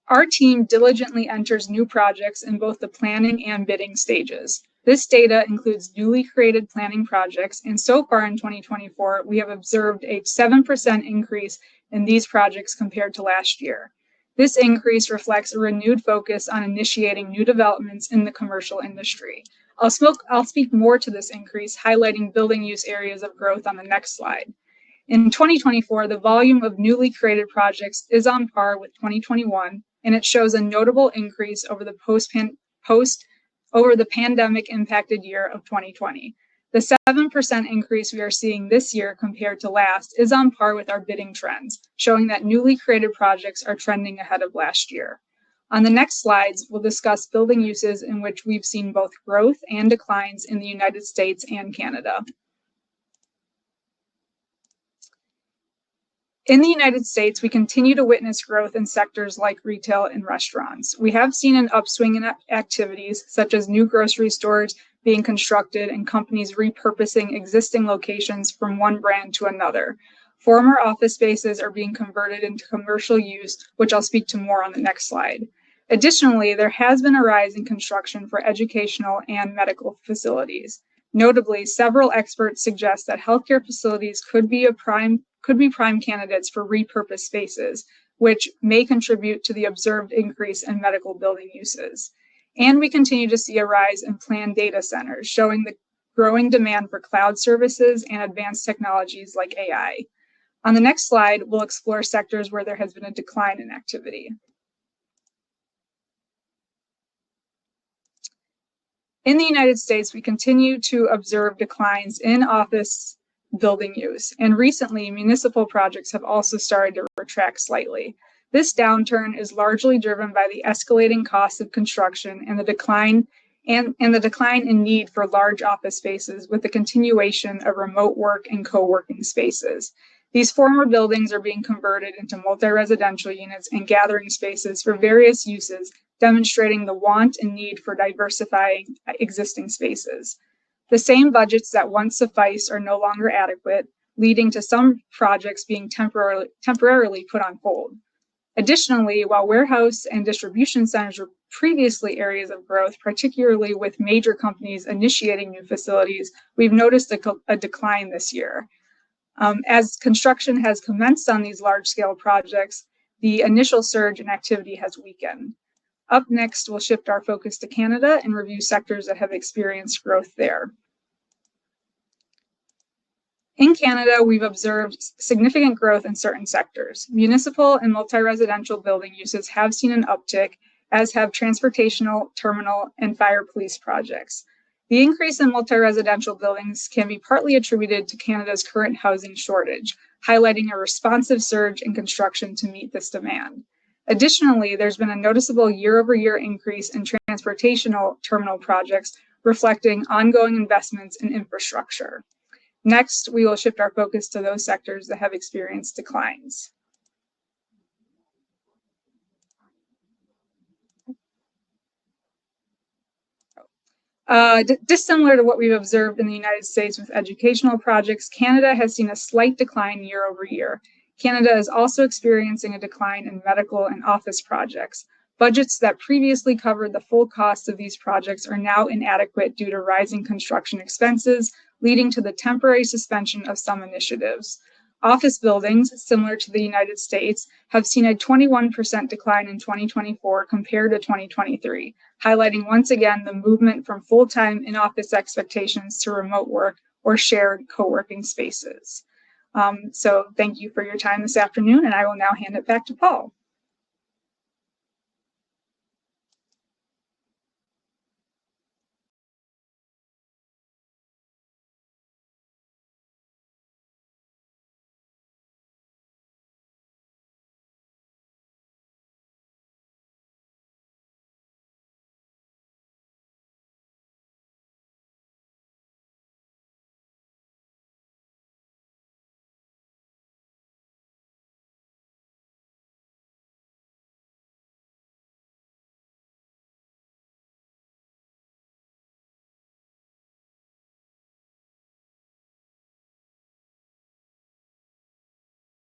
Our team diligently enters new projects in both the planning and bidding stages. This data includes newly created planning projects, and so far in 2024, we have observed a 7% increase in these projects compared to last year. This increase reflects a renewed focus on initiating new developments in the commercial industry. I'll speak more to this increase, highlighting building use areas of growth on the next slide. In 2024, the volume of newly created projects is on par with 2021, and it shows a notable increase over the pandemic impacted year of 2020. The 7% increase we are seeing this year compared to last is on par with our bidding trends, showing that newly created projects are trending ahead of last year. On the next slides, we'll discuss building uses in which we've seen both growth and declines in the United States and Canada. In the United States, we continue to witness growth in sectors like retail and restaurants. We have seen an upswing in activities such as new grocery stores being constructed and companies repurposing existing locations from one brand to another. Former office spaces are being converted into commercial use, which I'll speak to more on the next slide. Additionally, there has been a rise in construction for educational and medical facilities. Notably, several experts suggest that healthcare facilities could be prime candidates for repurposed spaces, which may contribute to the observed increase in medical building uses. And we continue to see a rise in planned data centers, showing the growing demand for cloud services and advanced technologies like AI. On the next slide, we'll explore sectors where there has been a decline in activity. In the United States, we continue to observe declines in office building use, and recently municipal projects have also started to retract slightly. This downturn is largely driven by the escalating costs of construction and the decline in need for large office spaces with the continuation of remote work and co-working spaces. These former buildings are being converted into multi-residential units and gathering spaces for various uses, demonstrating the want and need for diversifying existing spaces. The same budgets that once sufficed are no longer adequate, leading to some projects being temporarily put on hold. Additionally, while warehouse and distribution centers were previously areas of growth, particularly with major companies initiating new facilities, we've noticed a decline this year. As construction has commenced on these large-scale projects, the initial surge in activity has weakened. Up next, we'll shift our focus to Canada and review sectors that have experienced growth there. In Canada, we've observed significant growth in certain sectors. Municipal and multi-residential building uses have seen an uptick, as have transportational, terminal, and fire police projects. The increase in multi-residential buildings can be partly attributed to Canada's current housing shortage, highlighting a responsive surge in construction to meet this demand. Additionally, there's been a noticeable year-over-year increase in transportational terminal projects, reflecting ongoing investments in infrastructure. Next, we will shift our focus to those sectors that have experienced declines. Dissimilar to what we've observed in the United States with educational projects, Canada has seen a slight decline year over year. Canada is also experiencing a decline in medical and office projects. Budgets that previously covered the full cost of these projects are now inadequate due to rising construction expenses, leading to the temporary suspension of some initiatives. Office buildings, similar to the United States, have seen a 21% decline in 2024 compared to 2023, highlighting once again the movement from full-time in-office expectations to remote work or shared co-working spaces. So thank you for your time this afternoon, and I will now hand it back to Paul.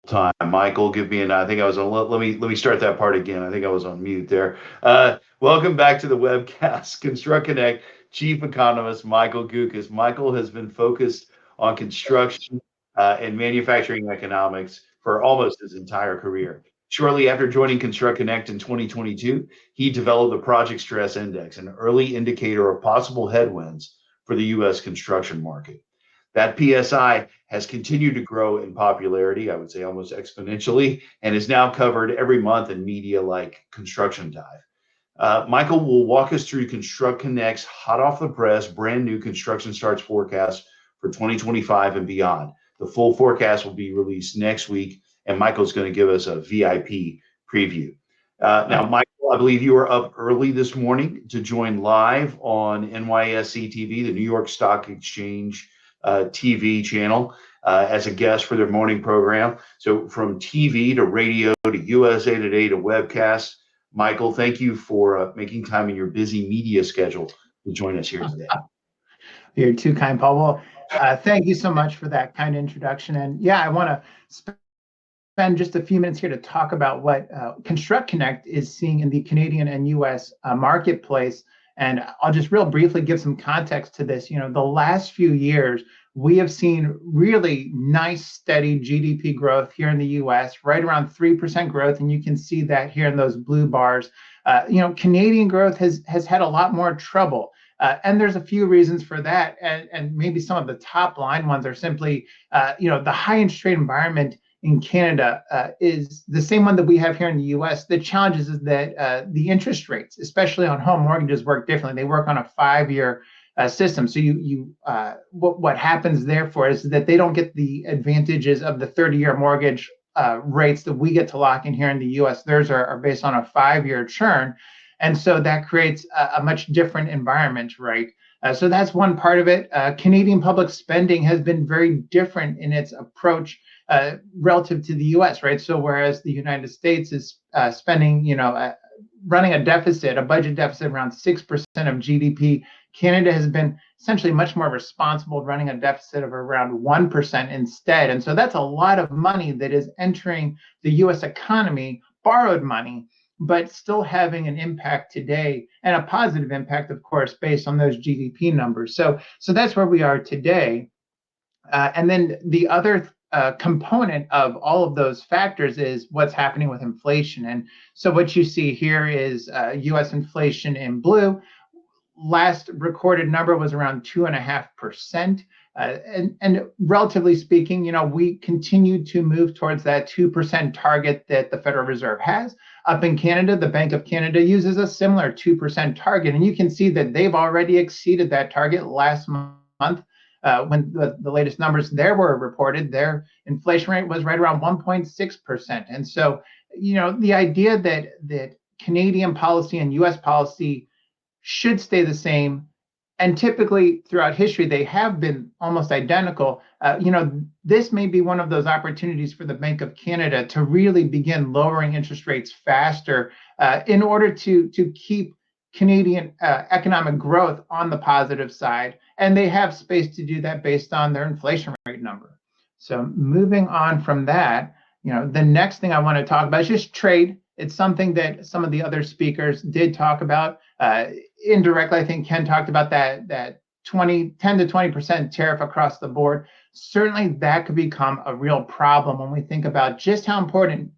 Time. Michael, give me I think I was on, let me start that part again. I think I was on mute there. Welcome back to the webcast. ConstructConnect Chief Economist Michael Gukas. Michael has been focused on construction and manufacturing economics for almost his entire career. Shortly after joining ConstructConnect in 2022, he developed the Project Stress Index, an early indicator of possible headwinds for the U.S. construction market. That PSI has continued to grow in popularity, I would say almost exponentially, and is now covered every month in media like Construction Dive. Michael will walk us through ConstructConnect's hot off the press, brand new construction starts forecast for 2025 and beyond. The full forecast will be released next week, and Michael's going to give us a VIP preview. Now, Michael, I believe you were up early this morning to join live on NYSE TV, the New York Stock Exchange TV channel, as a guest for their morning program. So from TV to radio to USA Today to webcast, Michael, thank you for making time in your busy media schedule to join us here today. You're too kind, Paul. Well, thank you so much for that kind introduction. And yeah, I want to spend just a few minutes here to talk about what ConstructConnect is seeing in the Canadian and U.S. Marketplace. And I'll just real briefly give some context to this. The last few years, we have seen really nice, steady GDP growth here in the U.S., right around 3% growth. And you can see that here in those blue bars. Canadian growth has had a lot more trouble. And there's a few reasons for that. And maybe some of the top line ones are simply, the high interest rate environment in Canada is the same one that we have here in the U.S. The challenge is that the interest rates, especially on home mortgages, work differently. They work on a 5-year system. So what happens therefore is that they don't get the advantages of the 30-year mortgage rates that we get to lock in here in the U.S. Theirs are based on a 5-year churn. And so that creates a much different environment, right? So that's one part of it. Canadian public spending has been very different in its approach relative to the U.S., right? So whereas the United States is spending, running a deficit, a budget deficit around 6% of GDP, Canada has been essentially much more responsible, running a deficit of around 1% instead. And so that's a lot of money that is entering the U.S. economy, borrowed money, but still having an impact today, and a positive impact, of course, based on those GDP numbers. So that's where we are today. And then the other component of all of those factors is what's happening with inflation. And so what you see here is U.S. inflation in blue. Last recorded number was around 2.5%. And relatively speaking, we continue to move towards that 2% target that the Federal Reserve has. Up in Canada, the Bank of Canada uses a similar 2% target. And you can see that they've already exceeded that target last month. When the latest numbers there were reported, their inflation rate was right around 1.6%. And so, the idea that Canadian policy and U.S. policy should stay the same, and typically throughout history, they have been almost identical. This may be one of those opportunities for the Bank of Canada to really begin lowering interest rates faster in order to keep Canadian economic growth on the positive side. And they have space to do that based on their inflation rate number. So moving on from that, the next thing I want to talk about is just trade. It's something that some of the other speakers did talk about. Indirectly, I think Ken talked about that 10 to 20% tariff across the board. Certainly that could become a real problem when we think about just how important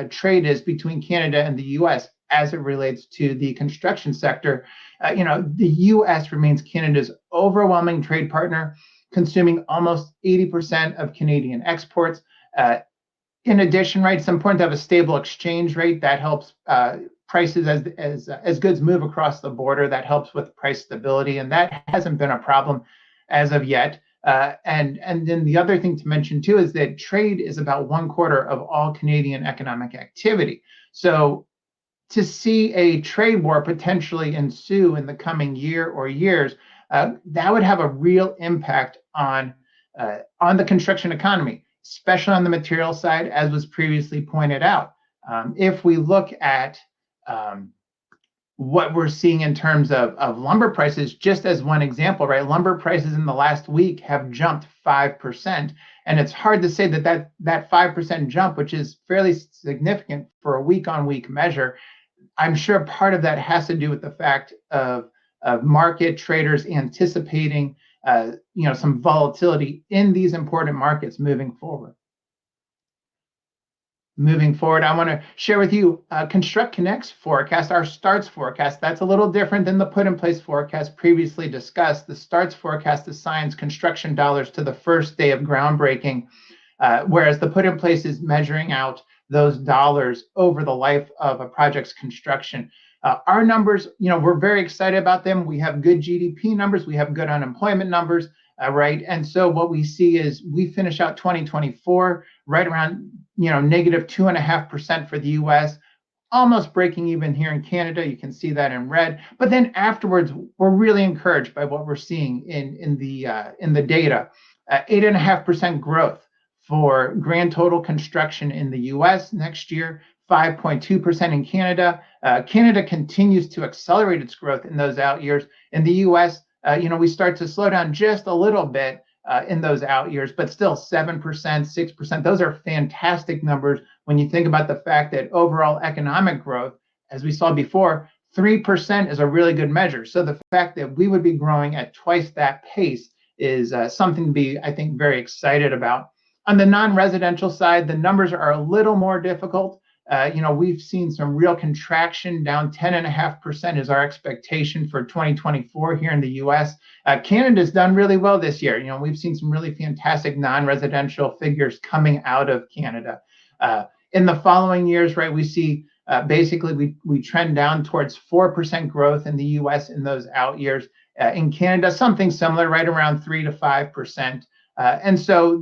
trade is between Canada and the U.S. as it relates to the construction sector. The U.S. remains Canada's overwhelming trade partner, consuming almost 80% of Canadian exports. In addition, right, it's important to have a stable exchange rate that helps prices as goods move across the border. That helps with price stability, and that hasn't been a problem as of yet. And then the other thing to mention too is that trade is about 1/4 of all Canadian economic activity. So to see a trade war potentially ensue in the coming year or years, that would have a real impact on the construction economy, especially on the material side, as was previously pointed out. If we look at what we're seeing in terms of lumber prices, just as one example, right? Lumber prices in the last week have jumped 5%. And it's hard to say that 5% jump, which is fairly significant for a week-on-week measure, I'm sure part of that has to do with the fact of market traders anticipating some volatility in these important markets moving forward. moving forward, I want to share with you ConstructConnect's forecast, our starts forecast. That's a little different than the put in place forecast previously discussed. The starts forecast assigns construction dollars to the first day of groundbreaking, whereas the put in place is measuring out those dollars over the life of a project's construction. Our numbers, we're very excited about them. We have good GDP numbers. We have good unemployment numbers, right? And so what we see is we finish out 2024 right around, negative 2.5% for the U.S., almost breaking even here in Canada. You can see that in red. But then afterwards, we're really encouraged by what we're seeing in the data. 8.5% growth for grand total construction in the U.S. next year. 5.2% in Canada. Canada continues to accelerate its growth in those out years. In the U.S., we start to slow down just a little bit in those out years, but still 7%, 6%. Those are fantastic numbers when you think about the fact that overall economic growth, as we saw before, 3% is a really good measure. So the fact that we would be growing at twice that pace is something to be, I think, very excited about. On the non-residential side, the numbers are a little more difficult. We've seen some real contraction, down 10.5% is our expectation for 2024 here in the U.S. Canada's done really well this year. We've seen some really fantastic non-residential figures coming out of Canada. In the following years, right, we see basically we trend down towards 4% growth in the U.S. in those out years. In Canada, something similar, right around 3 to 5%. And so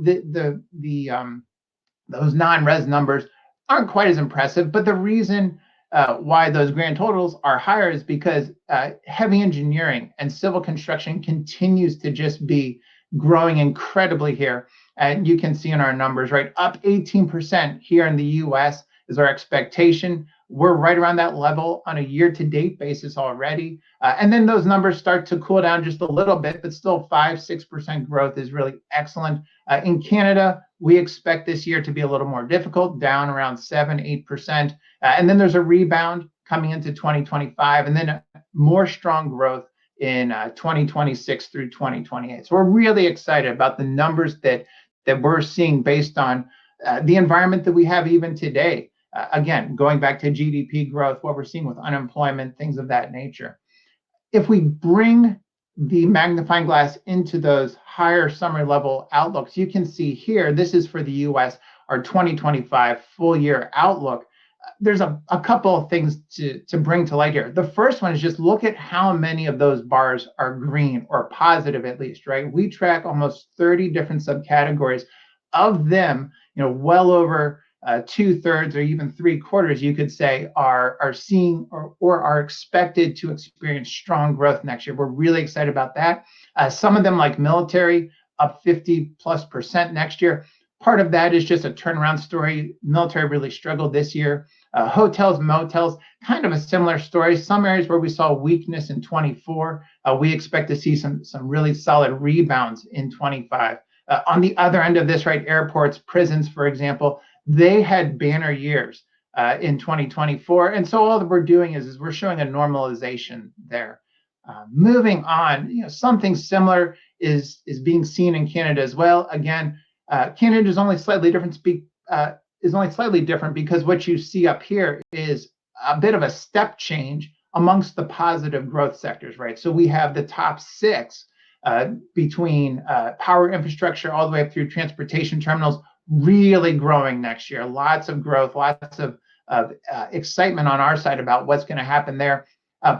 those non-res numbers aren't quite as impressive, but the reason why those grand totals are higher is because heavy engineering and civil construction continues to just be growing incredibly here. And you can see in our numbers, right, up 18% here in the U.S. is our expectation. We're right around that level on a year-to-date basis already. And then those numbers start to cool down just a little bit, but still 5-6% growth is really excellent. In Canada, we expect this year to be a little more difficult, down around 7-8%. And then there's a rebound coming into 2025, and then more strong growth in 2026 through 2028. So we're really excited about the numbers that we're seeing based on the environment that we have even today. Again, going back to GDP growth, what we're seeing with unemployment, things of that nature. If we bring the magnifying glass into those higher summary level outlooks, you can see here, this is for the US, our 2025 full year outlook. There's a couple of things to bring to light here. The first one is just look at how many of those bars are green or positive at least, right? We track almost 30 different subcategories. Of them, well over 2/3 or even 3/4, you could say, are seeing or are expected to experience strong growth next year. We're really excited about that. Some of them, like military, up 50+% next year. Part of that is just a turnaround story. Military really struggled this year. Hotels, motels, kind of a similar story. Some areas where we saw weakness in 24, we expect to see some really solid rebounds in 25. On the other end of this, right, airports, prisons, for example, they had banner years in 2024. And so all that we're doing is we're showing a normalization there. Moving on, something similar is being seen in Canada as well. Again, Canada is only slightly different because what you see up here is a bit of a step change amongst the positive growth sectors, right? So we have the top 6 between power infrastructure all the way up through transportation terminals, really growing next year. Lots of growth, lots of excitement on our side about what's going to happen there.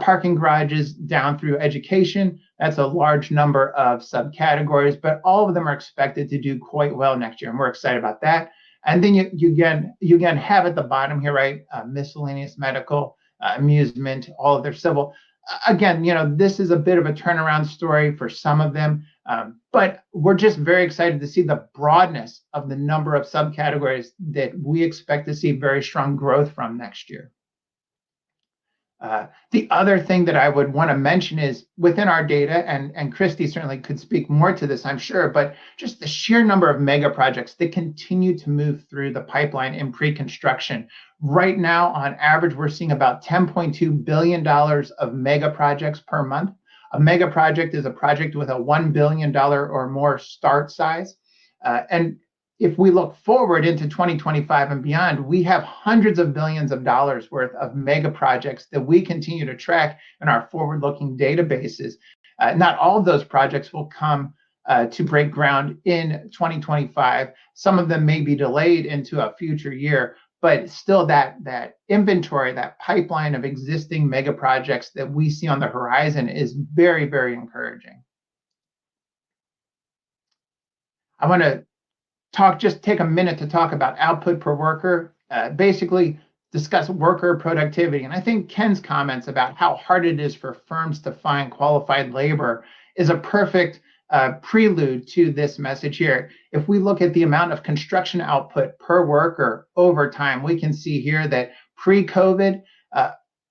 Parking garages down through education, that's a large number of subcategories, but all of them are expected to do quite well next year, and we're excited about that. And then you again have at the bottom here, right, miscellaneous medical, amusement, all of their civil. Again, this is a bit of a turnaround story for some of them, but we're just very excited to see the broadness of the number of subcategories that we expect to see very strong growth from next year. The other thing that I would want to mention is within our data, and Christy certainly could speak more to this, I'm sure, but just the sheer number of mega projects that continue to move through the pipeline in pre-construction. Right now, on average, we're seeing about $10.2 billion of mega projects per month. A mega project is a project with a $1 billion or more start size. And if we look forward into 2025 and beyond, we have hundreds of billions of dollars worth of mega projects that we continue to track in our forward-looking databases. Not all of those projects will come to break ground in 2025. Some of them may be delayed into a future year, but still that inventory, that pipeline of existing mega projects that we see on the horizon is very, very encouraging. I want to take a minute to talk about output per worker, basically discuss worker productivity. And I think Ken's comments about how hard it is for firms to find qualified labor is a perfect prelude to this message here. If we look at the amount of construction output per worker over time, we can see here that pre-COVID,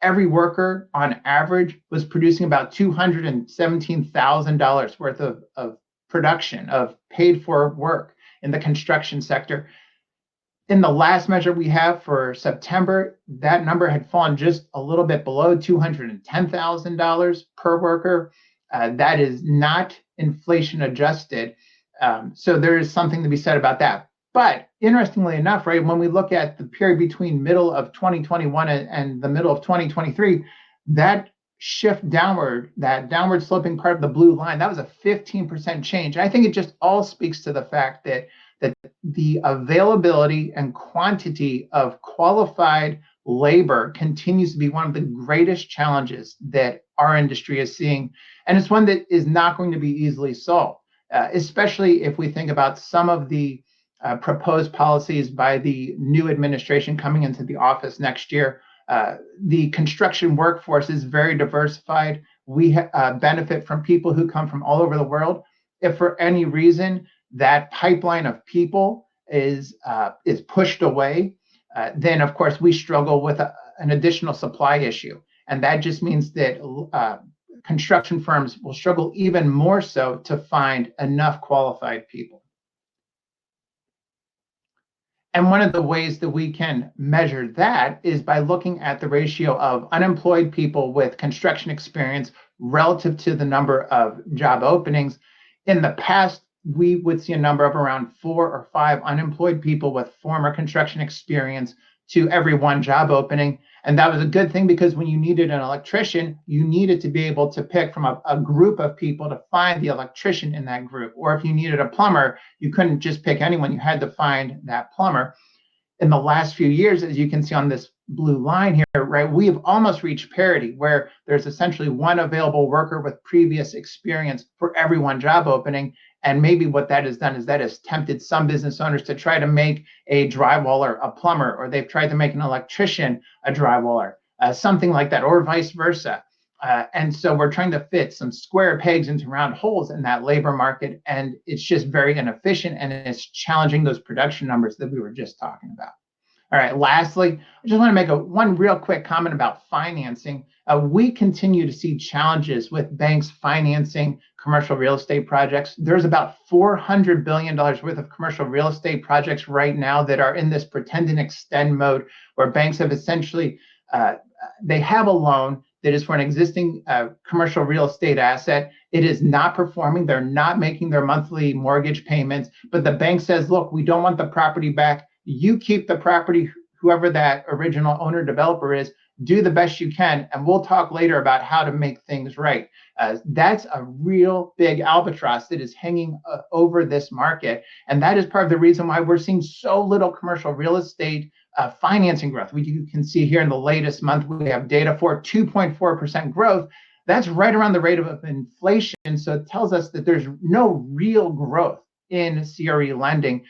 every worker on average was producing about $217,000 worth of production, of paid for work in the construction sector. In the last measure we have for September, that number had fallen just a little bit below $210,000 per worker. That is not inflation adjusted. So there is something to be said about that. But interestingly enough, right, when we look at the period between middle of 2021 and the middle of 2023, that shift downward, that downward sloping part of the blue line, that was a 15% change. I think it just all speaks to the fact that the availability and quantity of qualified labor continues to be one of the greatest challenges that our industry is seeing. And it's one that is not going to be easily solved, especially if we think about some of the proposed policies by the new administration coming into the office next year. The construction workforce is very diversified. We benefit from people who come from all over the world. If for any reason that pipeline of people is pushed away, then of course we struggle with an additional supply issue. And that just means that construction firms will struggle even more so to find enough qualified people. And one of the ways that we can measure that is by looking at the ratio of unemployed people with construction experience relative to the number of job openings. In the past, we would see a number of around 4 or 5 unemployed people with former construction experience to every one job opening. And that was a good thing because when you needed an electrician, you needed to be able to pick from a group of people to find the electrician in that group. Or if you needed a plumber, you couldn't just pick anyone, you had to find that plumber. In the last few years, as you can see on this blue line here, right, we have almost reached parity where there's essentially one available worker with previous experience for every one job opening. And maybe what that has done is that has tempted some business owners to try to make a drywaller a plumber, or they've tried to make an electrician a drywaller, something like that, or vice versa. And so we're trying to fit some square pegs into round holes in that labor market, and it's just very inefficient, and it's challenging those production numbers that we were just talking about. All right, lastly, I just want to make one real quick comment about financing. We continue to see challenges with banks financing commercial real estate projects. There's about $400 billion worth of commercial real estate projects right now that are in this pretend and extend mode, where banks have essentially, they have a loan that is for an existing commercial real estate asset. It is not performing. They're not making their monthly mortgage payments, but the bank says, look, we don't want the property back. You keep the property, whoever that original owner developer is, do the best you can, and we'll talk later about how to make things right. That's a real big albatross that is hanging over this market, and that is part of the reason why we're seeing so little commercial real estate financing growth. You can see here in the latest month, we have data for 2.4% growth. That's right around the rate of inflation, so it tells us that there's no real growth in CRE lending.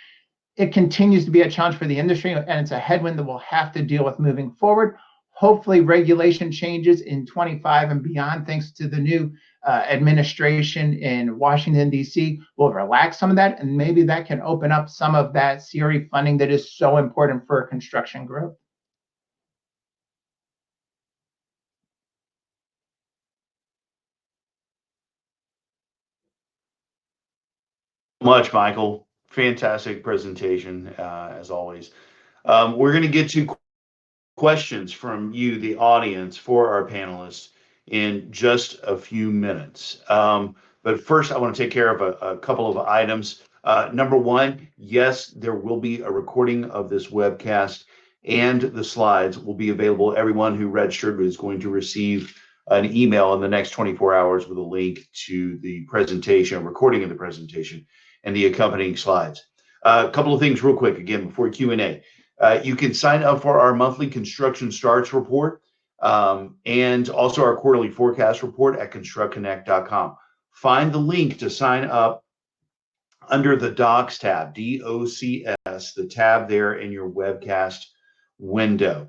It continues to be a challenge for the industry, and it's a headwind that we'll have to deal with moving forward. Hopefully regulation changes in 25 and beyond, thanks to the new administration in Washington, D.C. will relax some of that, and maybe that can open up some of that CRE funding that is so important for construction growth. Much, Michael. Fantastic presentation, as always. We're going to get to questions from you, the audience, for our panelists in just a few minutes. But first, I want to take care of a couple of items. Number one, yes, there will be a recording of this webcast, and the slides will be available. Everyone who registered is going to receive an email in the next 24 hours with a link to the presentation, a recording of the presentation, and the accompanying slides. A couple of things real quick, again, before Q&A. You can sign up for our monthly construction starts report and also our quarterly forecast report at ConstructConnect.com. Find the link to sign up under the Docs tab, DOCS, the tab there in your webcast window.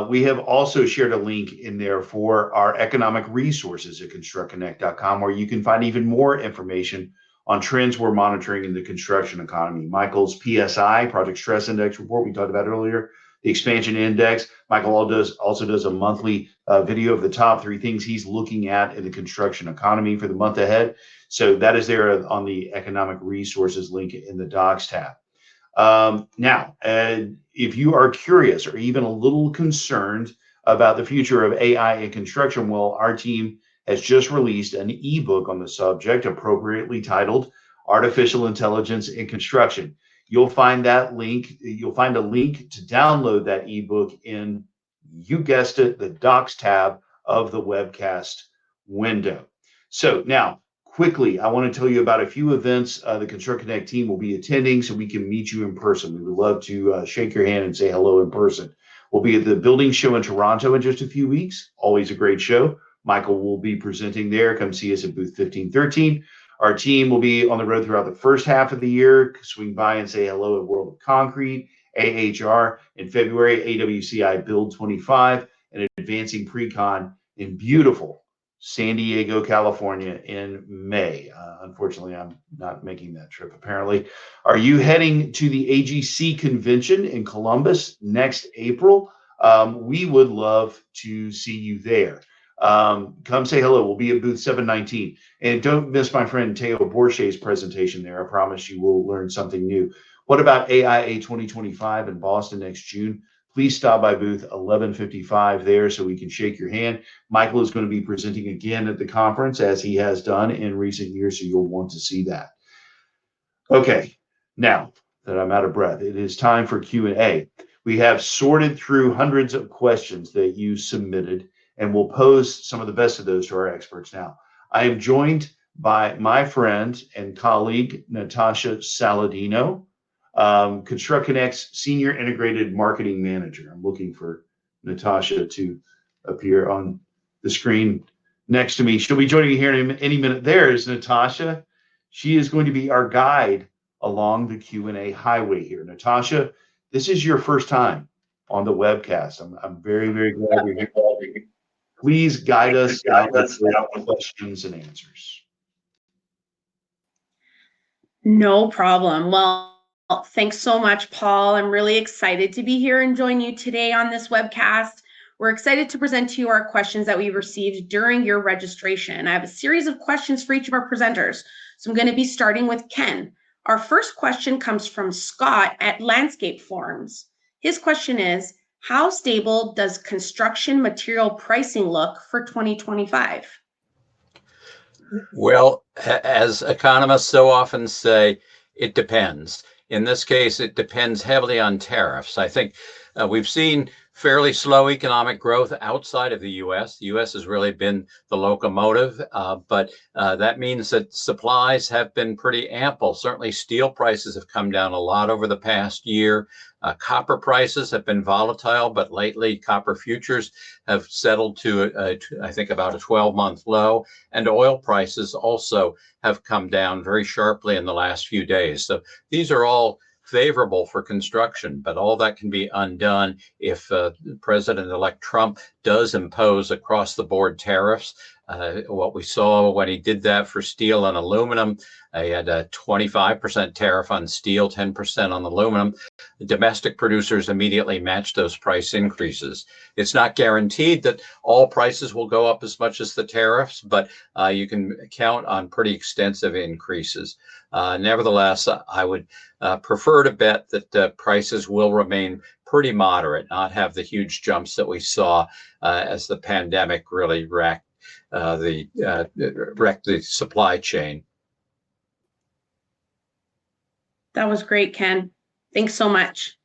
We have also shared a link in there for our economic resources at ConstructConnect.com, where you can find even more information on trends we're monitoring in the construction economy. Michael's PSI, Project Stress Index report we talked about earlier, the expansion index. Michael also does a monthly video of the top 3 things he's looking at in the construction economy for the month ahead. So that is there on the economic resources link in the Docs tab. Now, if you are curious or even a little concerned about the future of AI in construction, well, our team has just released an ebook on the subject, appropriately titled Artificial Intelligence in Construction. You'll find that link. You'll find a link to download that ebook in, you guessed it, the Docs tab of the webcast window. So now, quickly, I want to tell you about a few events the ConstructConnect team will be attending so we can meet you in person. We would love to shake your hand and say hello in person. We'll be at the Building Show in Toronto in just a few weeks. Always a great show. Michael will be presenting there. Come see us at booth 1513. Our team will be on the road throughout the first half of the year. Swing by and say hello at World of Concrete, AHR in February, AWCI Build 25, and Advancing Pre-Con in beautiful San Diego, California in May. Unfortunately, I'm not making that trip, apparently. Are you heading to the AGC convention in Columbus next April? We would love to see you there. Come say hello. We'll be at booth 719. And don't miss my friend Teo Borche's presentation there. I promise you will learn something new. What about AIA 2025 in Boston next June? Please stop by booth 1155 there so we can shake your hand. Michael is going to be presenting again at the conference, as he has done in recent years, so you'll want to see that. Okay, now that I'm out of breath, it is time for Q&A. We have sorted through hundreds of questions that you submitted, and we'll pose some of the best of those to our experts now. I am joined by my friend and colleague, Natasha Saladino, ConstructConnect's Senior Integrated Marketing Manager. I'm looking for Natasha to appear on the screen next to me. She'll be joining me here in any minute. There is Natasha. She is going to be our guide along the Q&A highway here. Natasha, this is your first time on the webcast. I'm very, very glad you're here. Please guide us down the questions and answers. No problem. Well, thanks so much, Paul. I'm really excited to be here and join you today on this webcast. We're excited to present to you our questions that we received during your registration. I have a series of questions for each of our presenters. So I'm going to be starting with Ken. Our first question comes from Scott at Landscape Forums. His question is, how stable does construction material pricing look for 2025? Well, as economists so often say, it depends. In this case, it depends heavily on tariffs. I think we've seen fairly slow economic growth outside of the U.S. The U.S. has really been the locomotive, but that means that supplies have been pretty ample. Certainly, steel prices have come down a lot over the past year. Copper prices have been volatile, but lately copper futures have settled to, I think, about a 12-month low. And oil prices also have come down very sharply in the last few days. So these are all favorable for construction, but all that can be undone if President-elect Trump does impose across-the-board tariffs. What we saw when he did that for steel and aluminum, he had a 25% tariff on steel, 10% on aluminum. The domestic producers immediately matched those price increases. It's not guaranteed that all prices will go up as much as the tariffs, but you can count on pretty extensive increases. Nevertheless, I would prefer to bet that prices will remain pretty moderate, not have the huge jumps that we saw as the pandemic really wrecked the supply chain. That was great, Ken. Thanks so much.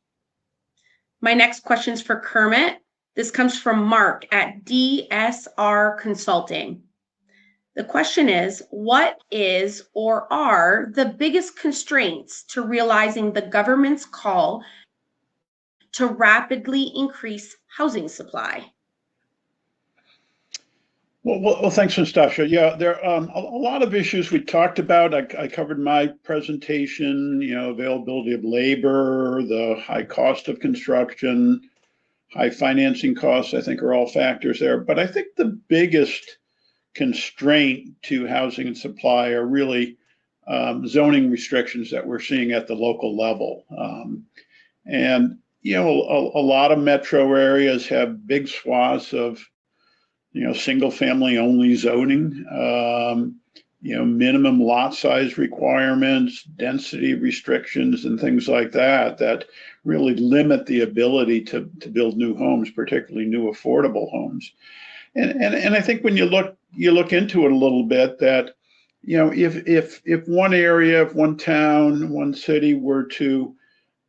My next question is for Kermit. This comes from Mark at DSR Consulting. The question is, what is or are the biggest constraints to realizing the government's call to rapidly increase housing supply? Well, thanks, Nastasia. Yeah, there are a lot of issues we talked about. I covered my presentation, availability of labor, the high cost of construction, high financing costs, I think are all factors there. But I think the biggest constraint to housing and supply are really zoning restrictions that we're seeing at the local level. And, a lot of metro areas have big swaths of single family only zoning, minimum lot size requirements, density restrictions, and things like that really limit the ability to build new homes, particularly new affordable homes. And I think when you look into it a little bit, that if one area, if one town, one city were to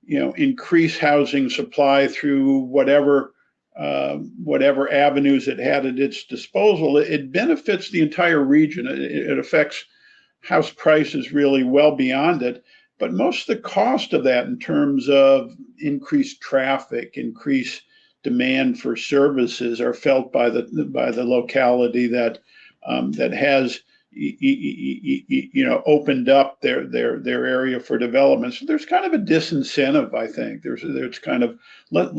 increase housing supply through whatever avenues it had at its disposal, it benefits the entire region. It affects house prices really well beyond it. But most of the cost of that in terms of increased traffic, increased demand for services are felt by the locality that has opened up their area for development. So there's kind of a disincentive, I think. There's kind of let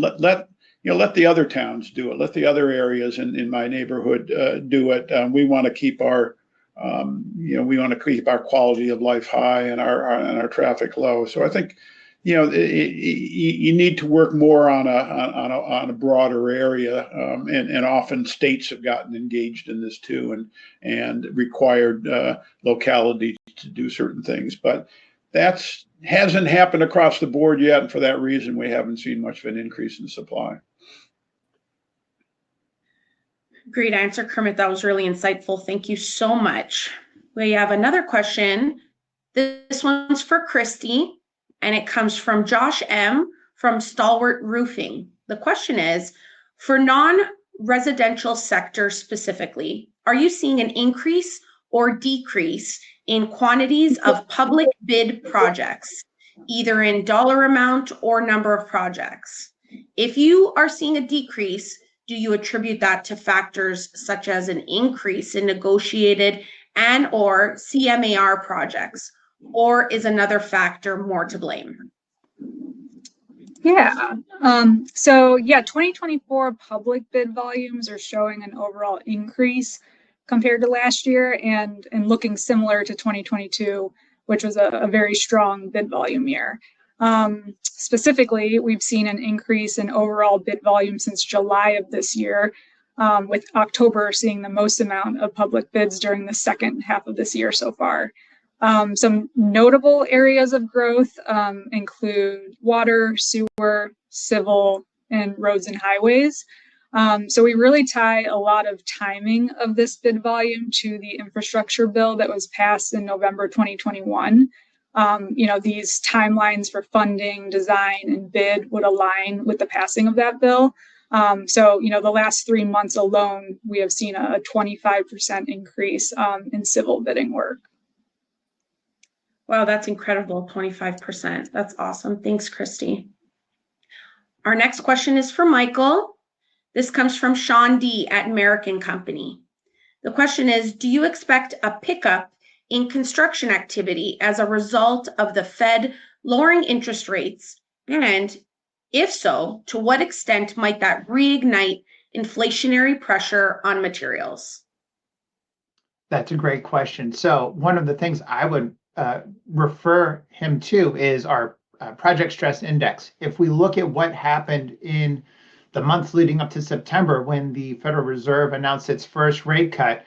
the other towns do it. Let the other areas in my neighborhood do it. We want to keep our quality of life high and our traffic low. So I think you need to work more on a broader area, and often states have gotten engaged in this too, and required locality to do certain things. But that hasn't happened across the board yet, and for that reason, we haven't seen much of an increase in supply. Great answer, Kermit. That was really insightful. Thank you so much. We have another question. This one's for Christy, and it comes from Josh M. from Stalwart Roofing. The question is, for non-residential sector specifically, are you seeing an increase or decrease in quantities of public bid projects, either in dollar amount or number of projects? If you are seeing a decrease, do you attribute that to factors such as an increase in negotiated and or CMAR projects, or is another factor more to blame? Yeah. 2024 public bid volumes are showing an overall increase compared to last year, and looking similar to 2022, which was a very strong bid volume year. Specifically, we've seen an increase in overall bid volume since July of this year, with October seeing the most amount of public bids during the second half of this year so far. Some notable areas of growth include water, sewer, civil, and roads and highways. So we really tie a lot of timing of this bid volume to the infrastructure bill that was passed in November 2021. These timelines for funding, design, and bid would align with the passing of that bill. The last 3 months alone, we have seen a 25% increase in civil bidding work. Wow, that's incredible, 25%. That's awesome. Thanks, Christy. Our next question is for Michael. This comes from Sean D. at American Company. The question is, do you expect a pickup in construction activity as a result of the Fed lowering interest rates? And if so, to what extent might that reignite inflationary pressure on materials? That's a great question. So one of the things I would refer him to is our project stress index. If we look at what happened in the months leading up to September, when the Federal Reserve announced its first rate cut,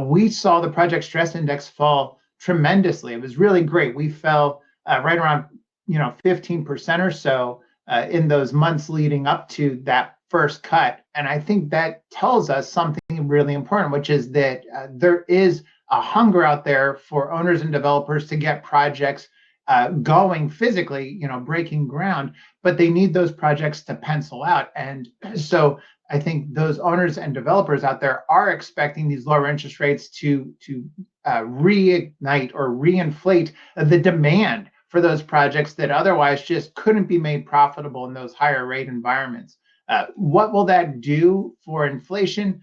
we saw the project stress index fall tremendously. It was really great. We fell right around 15% or so in those months leading up to that first cut. And I think that tells us something really important, which is that there is a hunger out there for owners and developers to get projects going physically, breaking ground, but they need those projects to pencil out. And so I think those owners and developers out there are expecting these lower interest rates to reignite or reinflate the demand for those projects that otherwise just couldn't be made profitable in those higher rate environments. What will that do for inflation?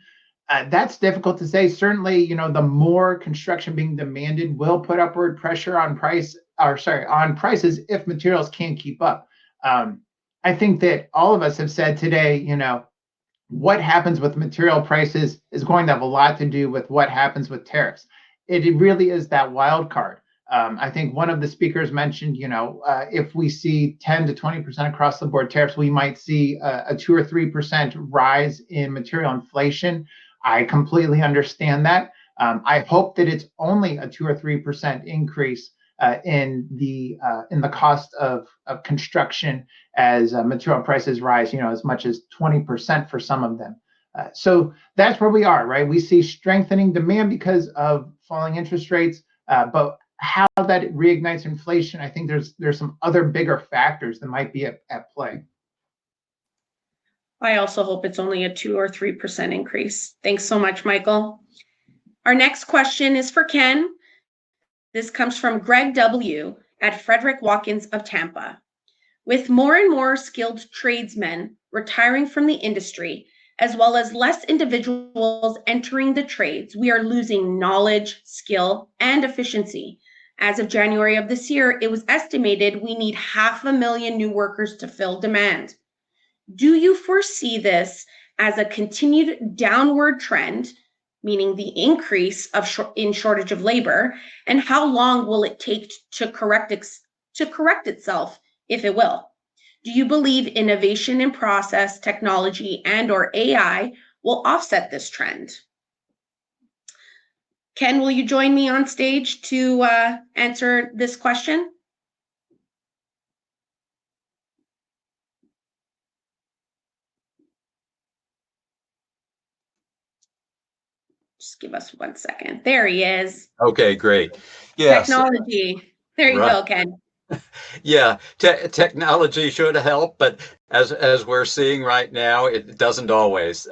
That's difficult to say. Certainly, the more construction being demanded will put upward pressure on prices if materials can't keep up. I think that all of us have said today, what happens with material prices is going to have a lot to do with what happens with tariffs. It really is that wild card. I think one of the speakers mentioned, if we see 10 to 20% across the board tariffs, we might see a 2 or 3% rise in material inflation. I completely understand that. I hope that it's only a 2 or 3% increase in the cost of construction as material prices rise, as much as 20% for some of them. So that's where we are, right? We see strengthening demand because of falling interest rates, but how that reignites inflation, I think there's some other bigger factors that might be at play. I also hope it's only a 2 or 3% increase. Thanks so much, Michael. Our next question is for Ken. This comes from Greg W. at Frederick Watkins of Tampa. With more and more skilled tradesmen retiring from the industry, as well as less individuals entering the trades, we are losing knowledge, skill, and efficiency. As of January of this year, it was estimated we need 500,000 new workers to fill demand. Do you foresee this as a continued downward trend, meaning the increase in shortage of labor, and how long will it take to correct itself, if it will? Do you believe innovation in process, technology, and/or AI will offset this trend? Ken, will you join me on stage to answer this question? Just give us 1 second. There he is. Okay, great. Yes. Technology. There you go, Ken. Yeah, technology should help, but as we're seeing right now, it doesn't always.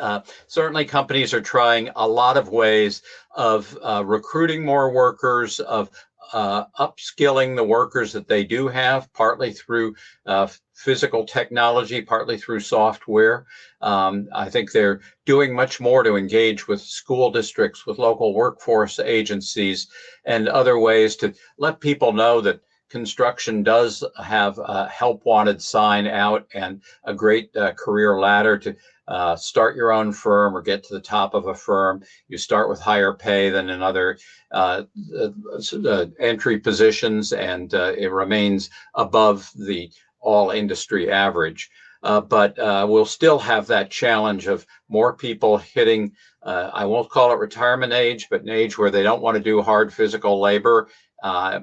Certainly, companies are trying a lot of ways of recruiting more workers, of upskilling the workers that they do have, partly through physical technology, partly through software. I think they're doing much more to engage with school districts, with local workforce agencies, and other ways to let people know that construction does have a help wanted sign out and a great career ladder to start your own firm or get to the top of a firm. You start with higher pay than in other entry positions, and it remains above the all industry average. But we'll still have that challenge of more people hitting, I won't call it retirement age, but an age where they don't want to do hard physical labor.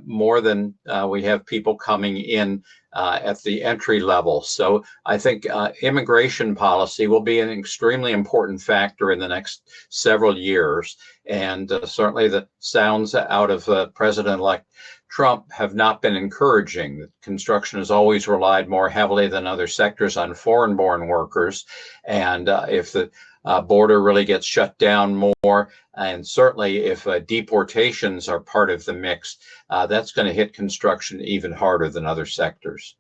More than we have people coming in at the entry level. So I think immigration policy will be an extremely important factor in the next several years. And certainly the sounds out of President-elect Trump have not been encouraging. Construction has always relied more heavily than other sectors on foreign-born workers. And if the border really gets shut down more, and certainly if deportations are part of the mix, that's going to hit construction even harder than other sectors.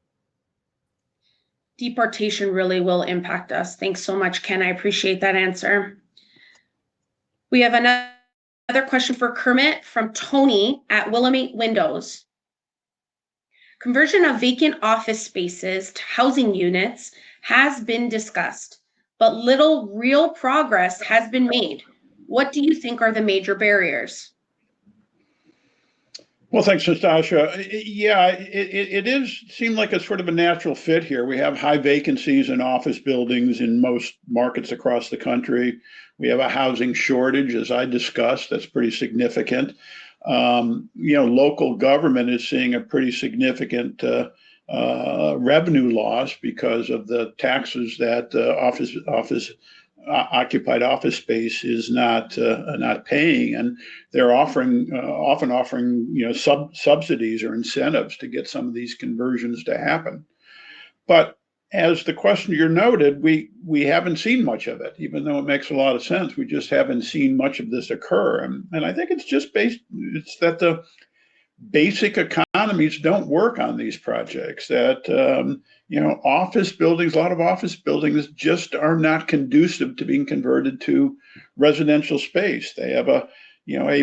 Deportation really will impact us. Thanks so much, Ken. I appreciate that answer. We have another question for Kermit from Tony at Willamette Windows. Conversion of vacant office spaces to housing units has been discussed, but little real progress has been made. What do you think are the major barriers? Well, thanks, Natasha. Yeah, it seemed like a sort of a natural fit here. We have high vacancies in office buildings in most markets across the country. We have a housing shortage, as I discussed, that's pretty significant. Local government is seeing a pretty significant revenue loss because of the taxes that office occupied office space is not paying, and they're often offering subsidies or incentives to get some of these conversions to happen. But as the questioner noted, we haven't seen much of it, even though it makes a lot of sense. We just haven't seen much of this occur, and I think it's that the basic economies don't work on these projects. That office buildings, a lot of office buildings just are not conducive to being converted to residential space. They have a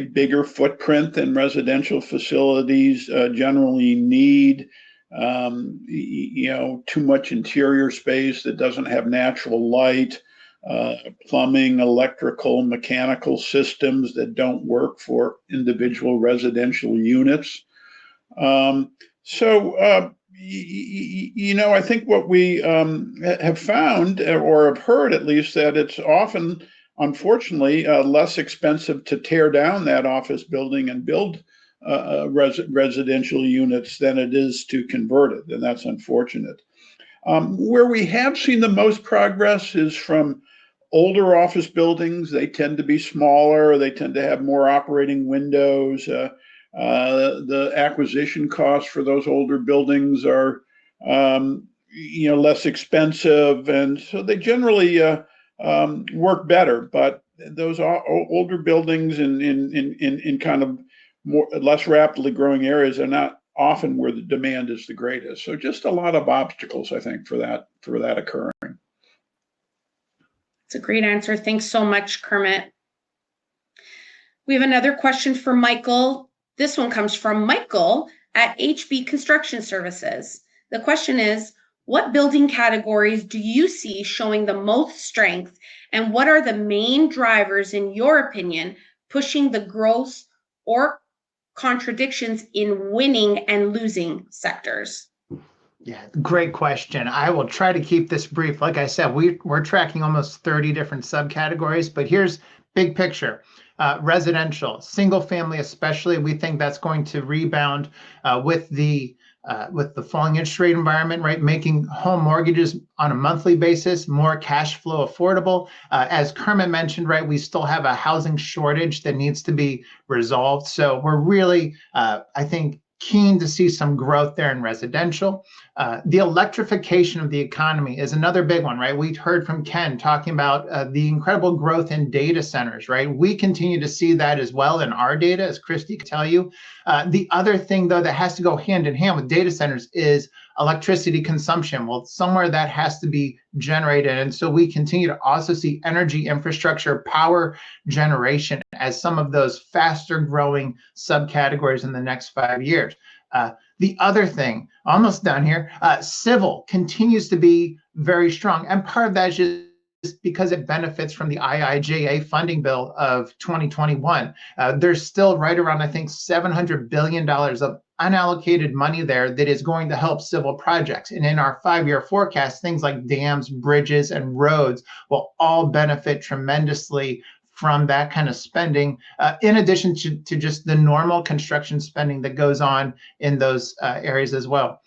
bigger footprint than residential facilities generally need. Too much interior space that doesn't have natural light, plumbing, electrical, mechanical systems that don't work for individual residential units. I think what we have found, or have heard at least, that it's often, unfortunately, less expensive to tear down that office building and build residential units than it is to convert it, and that's unfortunate. Where we have seen the most progress is from older office buildings. They tend to be smaller. They tend to have more operating windows. The acquisition costs for those older buildings are, less expensive, and so they generally work better. But those older buildings in kind of less rapidly growing areas are not often where the demand is the greatest. So just a lot of obstacles, I think, for that occurring. It's a great answer. Thanks so much, Kermit. We have another question for Michael. This one comes from Michael at HB Construction Services. The question is, what building categories do you see showing the most strength, and what are the main drivers, in your opinion, pushing the growth or contradictions in winning and losing sectors? Yeah, great question. I will try to keep this brief. Like I said, we're tracking almost 30 different subcategories, but here's big picture. Residential, single family especially, we think that's going to rebound with the falling interest rate environment, right? Making home mortgages on a monthly basis more cash flow affordable. As Kermit mentioned, right, we still have a housing shortage that needs to be resolved. So we're really, I think, keen to see some growth there in residential. The electrification of the economy is another big one, right? We heard from Ken talking about the incredible growth in data centers, right? We continue to see that as well in our data, as Christy could tell you. The other thing, though, that has to go hand in hand with data centers is electricity consumption. Well, somewhere that has to be generated. And so we continue to also see energy infrastructure, power generation as some of those faster growing subcategories in the next 5 years. The other thing, almost done here, civil continues to be very strong. And part of that is just because it benefits from the IIJA funding bill of 2021. There's still right around, I think, $700 billion of unallocated money there that is going to help civil projects. And in our 5-year forecast, things like dams, bridges, and roads will all benefit tremendously from that kind of spending, in addition to just the normal construction spending that goes on in those areas as well.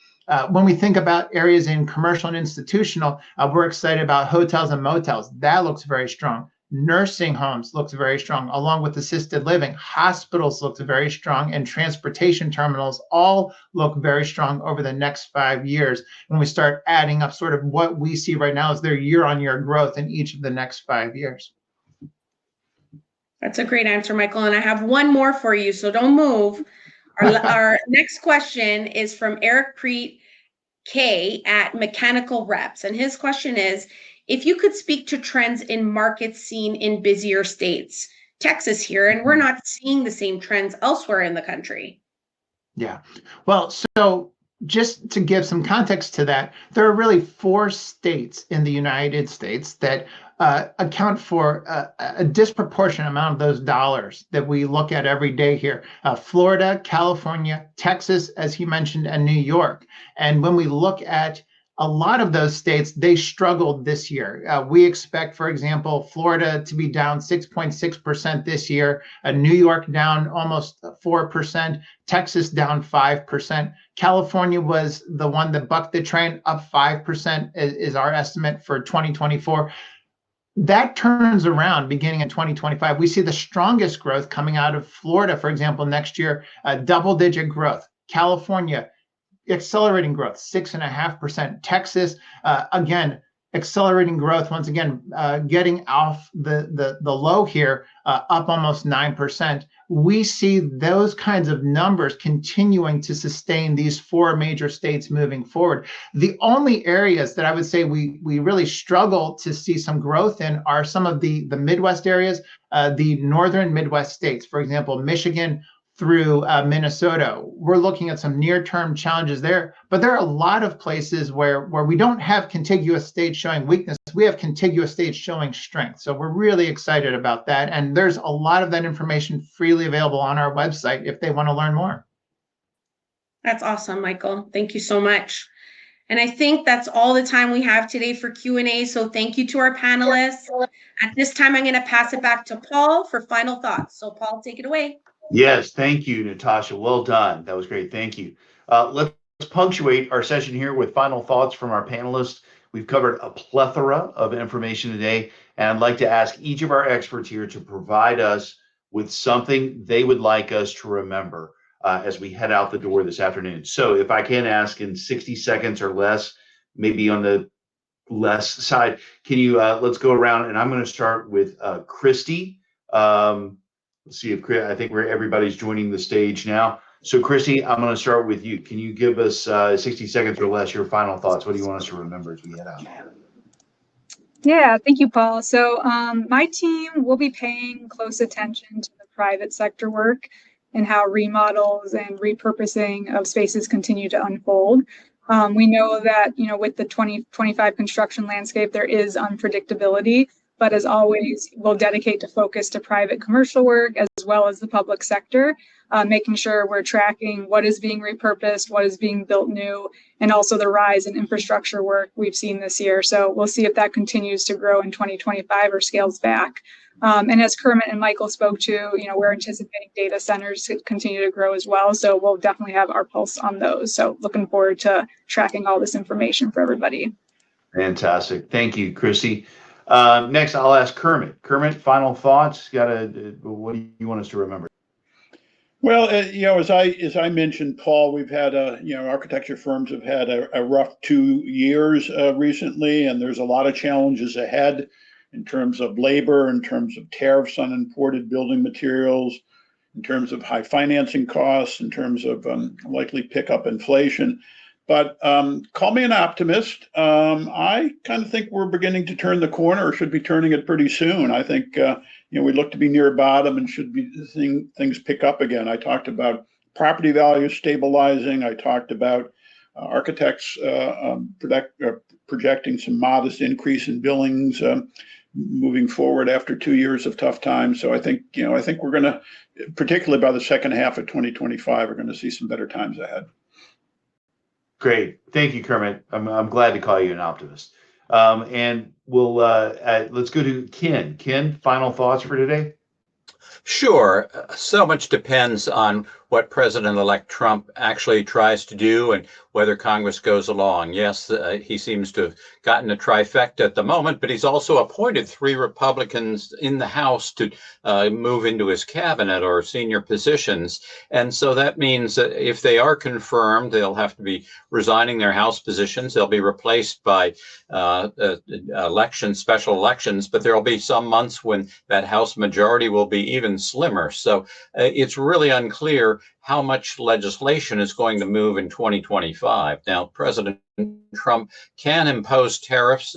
When we think about areas in commercial and institutional, we're excited about hotels and motels. That looks very strong. Nursing homes looks very strong, along with assisted living. Hospitals looks very strong, and transportation terminals all look very strong over the next 5 years. When we start adding up sort of what we see right now as their year-on-year growth in each of the next 5 years. That's a great answer, Michael. And I have one more for you, so don't move. Our next question is from Eric Preet K at Mechanical Reps. And his question is, if you could speak to trends in markets seen in busier states, Texas here, and we're not seeing the same trends elsewhere in the country. Yeah. Well, so just to give some context to that, there are really 4 states in the United States that account for a disproportionate amount of those dollars that we look at every day here. Florida, California, Texas, as he mentioned, and New York. And when we look at a lot of those states, they struggled this year. We expect, for example, Florida to be down 6.6% this year, New York down almost 4%, Texas down 5%. California was the one that bucked the trend, up 5% is our estimate for 2024. that turns around beginning in 2025. We see the strongest growth coming out of Florida, for example, next year, double-digit growth. California, accelerating growth, 6.5%. Texas, again, accelerating growth. Once again, getting off the low here, up almost 9%. We see those kinds of numbers continuing to sustain these four major states moving forward. The only areas that I would say we really struggle to see some growth in are some of the Midwest areas, the northern Midwest states, for example, Michigan through Minnesota. We're looking at some near-term challenges there, but there are a lot of places where we don't have contiguous states showing weakness. We have contiguous states showing strength. So we're really excited about that. And there's a lot of that information freely available on our website if they want to learn more. That's awesome, Michael. Thank you so much. And I think that's all the time we have today for Q&A. So thank you to our panelists. At this time, I'm going to pass it back to Paul for final thoughts. So Paul, take it away. Yes, thank you, Natasha. Well done. That was great. Thank you. Let's punctuate our session here with final thoughts from our panelists. We've covered a plethora of information today, and I'd like to ask each of our experts here to provide us with something they would like us to remember as we head out the door this afternoon. So if I can ask in 60 seconds or less, maybe on the less side, can you, let's go around, and I'm going to start with Christy. Let's see if I think everybody's joining the stage now. So Christy, I'm going to start with you. Can you give us 60 seconds or less your final thoughts? What do you want us to remember as we head out? Yeah, thank you, Paul. So my team will be paying close attention to the private sector work and how remodels and repurposing of spaces continue to unfold. We know that, with the 2025 construction landscape, there is unpredictability. But as always, we'll dedicate to focus to private commercial work as well as the public sector, making sure we're tracking what is being repurposed, what is being built new, and also the rise in infrastructure work we've seen this year. So we'll see if that continues to grow in 2025 or scales back. And as Kermit and Michael spoke to, we're anticipating data centers to continue to grow as well. So we'll definitely have our pulse on those. So looking forward to tracking all this information for everybody. Fantastic. Thank you, Christy. Next, I'll ask Kermit. Kermit, final thoughts? What do you want us to remember? Well, as I mentioned, Paul, we've had architecture firms have had a rough 2 years recently, and there's a lot of challenges ahead in terms of labor, in terms of tariffs on imported building materials, in terms of high financing costs, in terms of likely pickup inflation. But call me an optimist. I kind of think we're beginning to turn the corner, or should be turning it pretty soon. I think we look to be near bottom and should be seeing things pick up again. I talked about property values stabilizing. I talked about architects projecting some modest increase in billings moving forward after 2 years of tough times. So I think we're going to, particularly by the second half of 2025, we're going to see some better times ahead. Great. Thank you, Kermit. I'm glad to call you an optimist. And we'll let's go to Ken. Ken, final thoughts for today? Sure. So much depends on what President-elect Trump actually tries to do and whether Congress goes along. Yes, he seems to have gotten a trifecta at the moment, but he's also appointed 3 Republicans in the House to move into his cabinet or senior positions. And so that means that if they are confirmed, they'll have to be resigning their House positions. They'll be replaced by special elections, but there'll be some months when that House majority will be even slimmer. So it's really unclear how much legislation is going to move in 2025. Now, President Trump can impose tariffs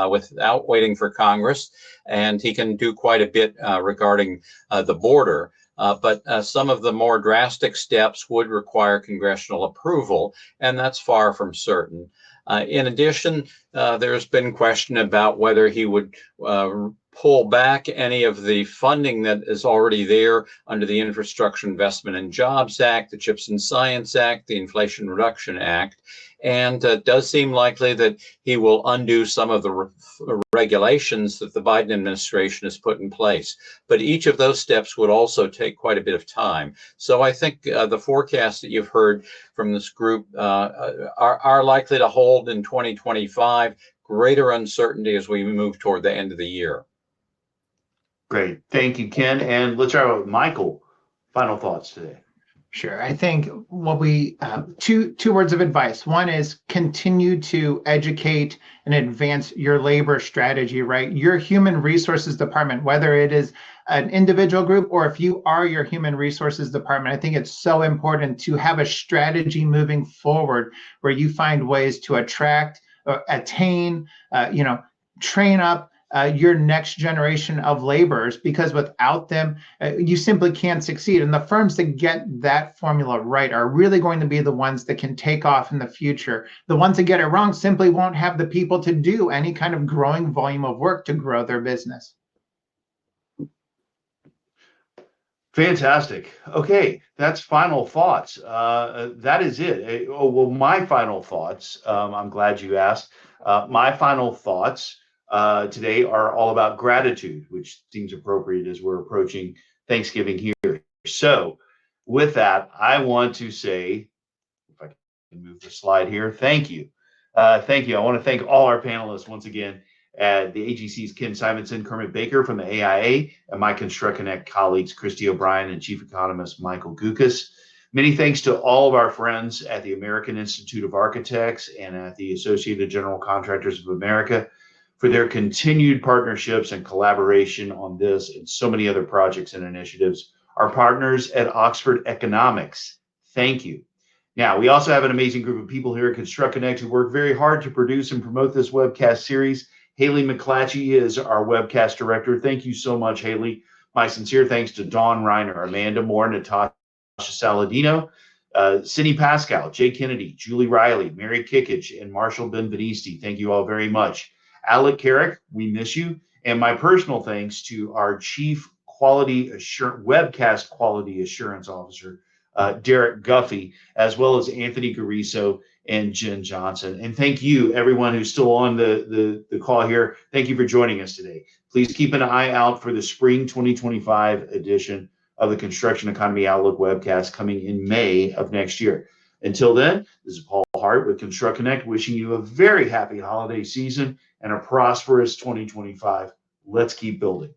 without waiting for Congress, and he can do quite a bit regarding the border. But some of the more drastic steps would require congressional approval, and that's far from certain. In addition, there's been question about whether he would pull back any of the funding that is already there under the Infrastructure Investment and Jobs Act, the CHIPS and Science Act, the Inflation Reduction Act, and it does seem likely that he will undo some of the regulations that the Biden administration has put in place. But each of those steps would also take quite a bit of time. So I think the forecasts that you've heard from this group are likely to hold in 2025, greater uncertainty as we move toward the end of the year. Great. Thank you, Ken. And let's start with Michael. Final thoughts today. Sure. I think what we two words of advice. One is continue to educate and advance your labor strategy, right? Your human resources department, whether it is an individual group or if you are your human resources department, I think it's so important to have a strategy moving forward where you find ways to attract, attain, train up your next generation of laborers, because without them, you simply can't succeed. And the firms that get that formula right are really going to be the ones that can take off in the future. The ones that get it wrong simply won't have the people to do any kind of growing volume of work to grow their business. Fantastic. Okay, that's final thoughts. That is it. My final thoughts, I'm glad you asked. My final thoughts today are all about gratitude, which seems appropriate as we're approaching Thanksgiving here. So with that, I want to say, if I can move the slide here, thank you. Thank you. I want to thank all our panelists once again, the AGC's Ken Simonson, Kermit Baker from the AIA, and my ConstructConnect colleagues, Christy O'Brien and Chief Economist Michael Gukas. Many thanks to all of our friends at the American Institute of Architects and at the Associated General Contractors of America for their continued partnerships and collaboration on this and so many other projects and initiatives. Our partners at Oxford Economics, thank you. Now, we also have an amazing group of people here at ConstructConnect who work very hard to produce and promote this webcast series. Haley McClatchy is our webcast director. Thank you so much, Haley. My sincere thanks to Dawn Reiner, Amanda Moore, Natasha Saladino, Cindy Pascal, Jay Kennedy, Julie Riley, Mary Kikich, and Marshall Benvenisti. Thank you all very much. Alec Carrick, we miss you. And my personal thanks to our Chief Webcast Quality Assurance Officer, Derek Guffey, as well as Anthony Gariso and Jen Johnson. And thank you, everyone who's still on the call here. Thank you for joining us today. Please keep an eye out for the spring 2025 edition of the Construction Economy Outlook webcast coming in May of next year. Until then, this is Paul Hart with ConstructConnect, wishing you a very happy holiday season and a prosperous 2025. Let's keep building.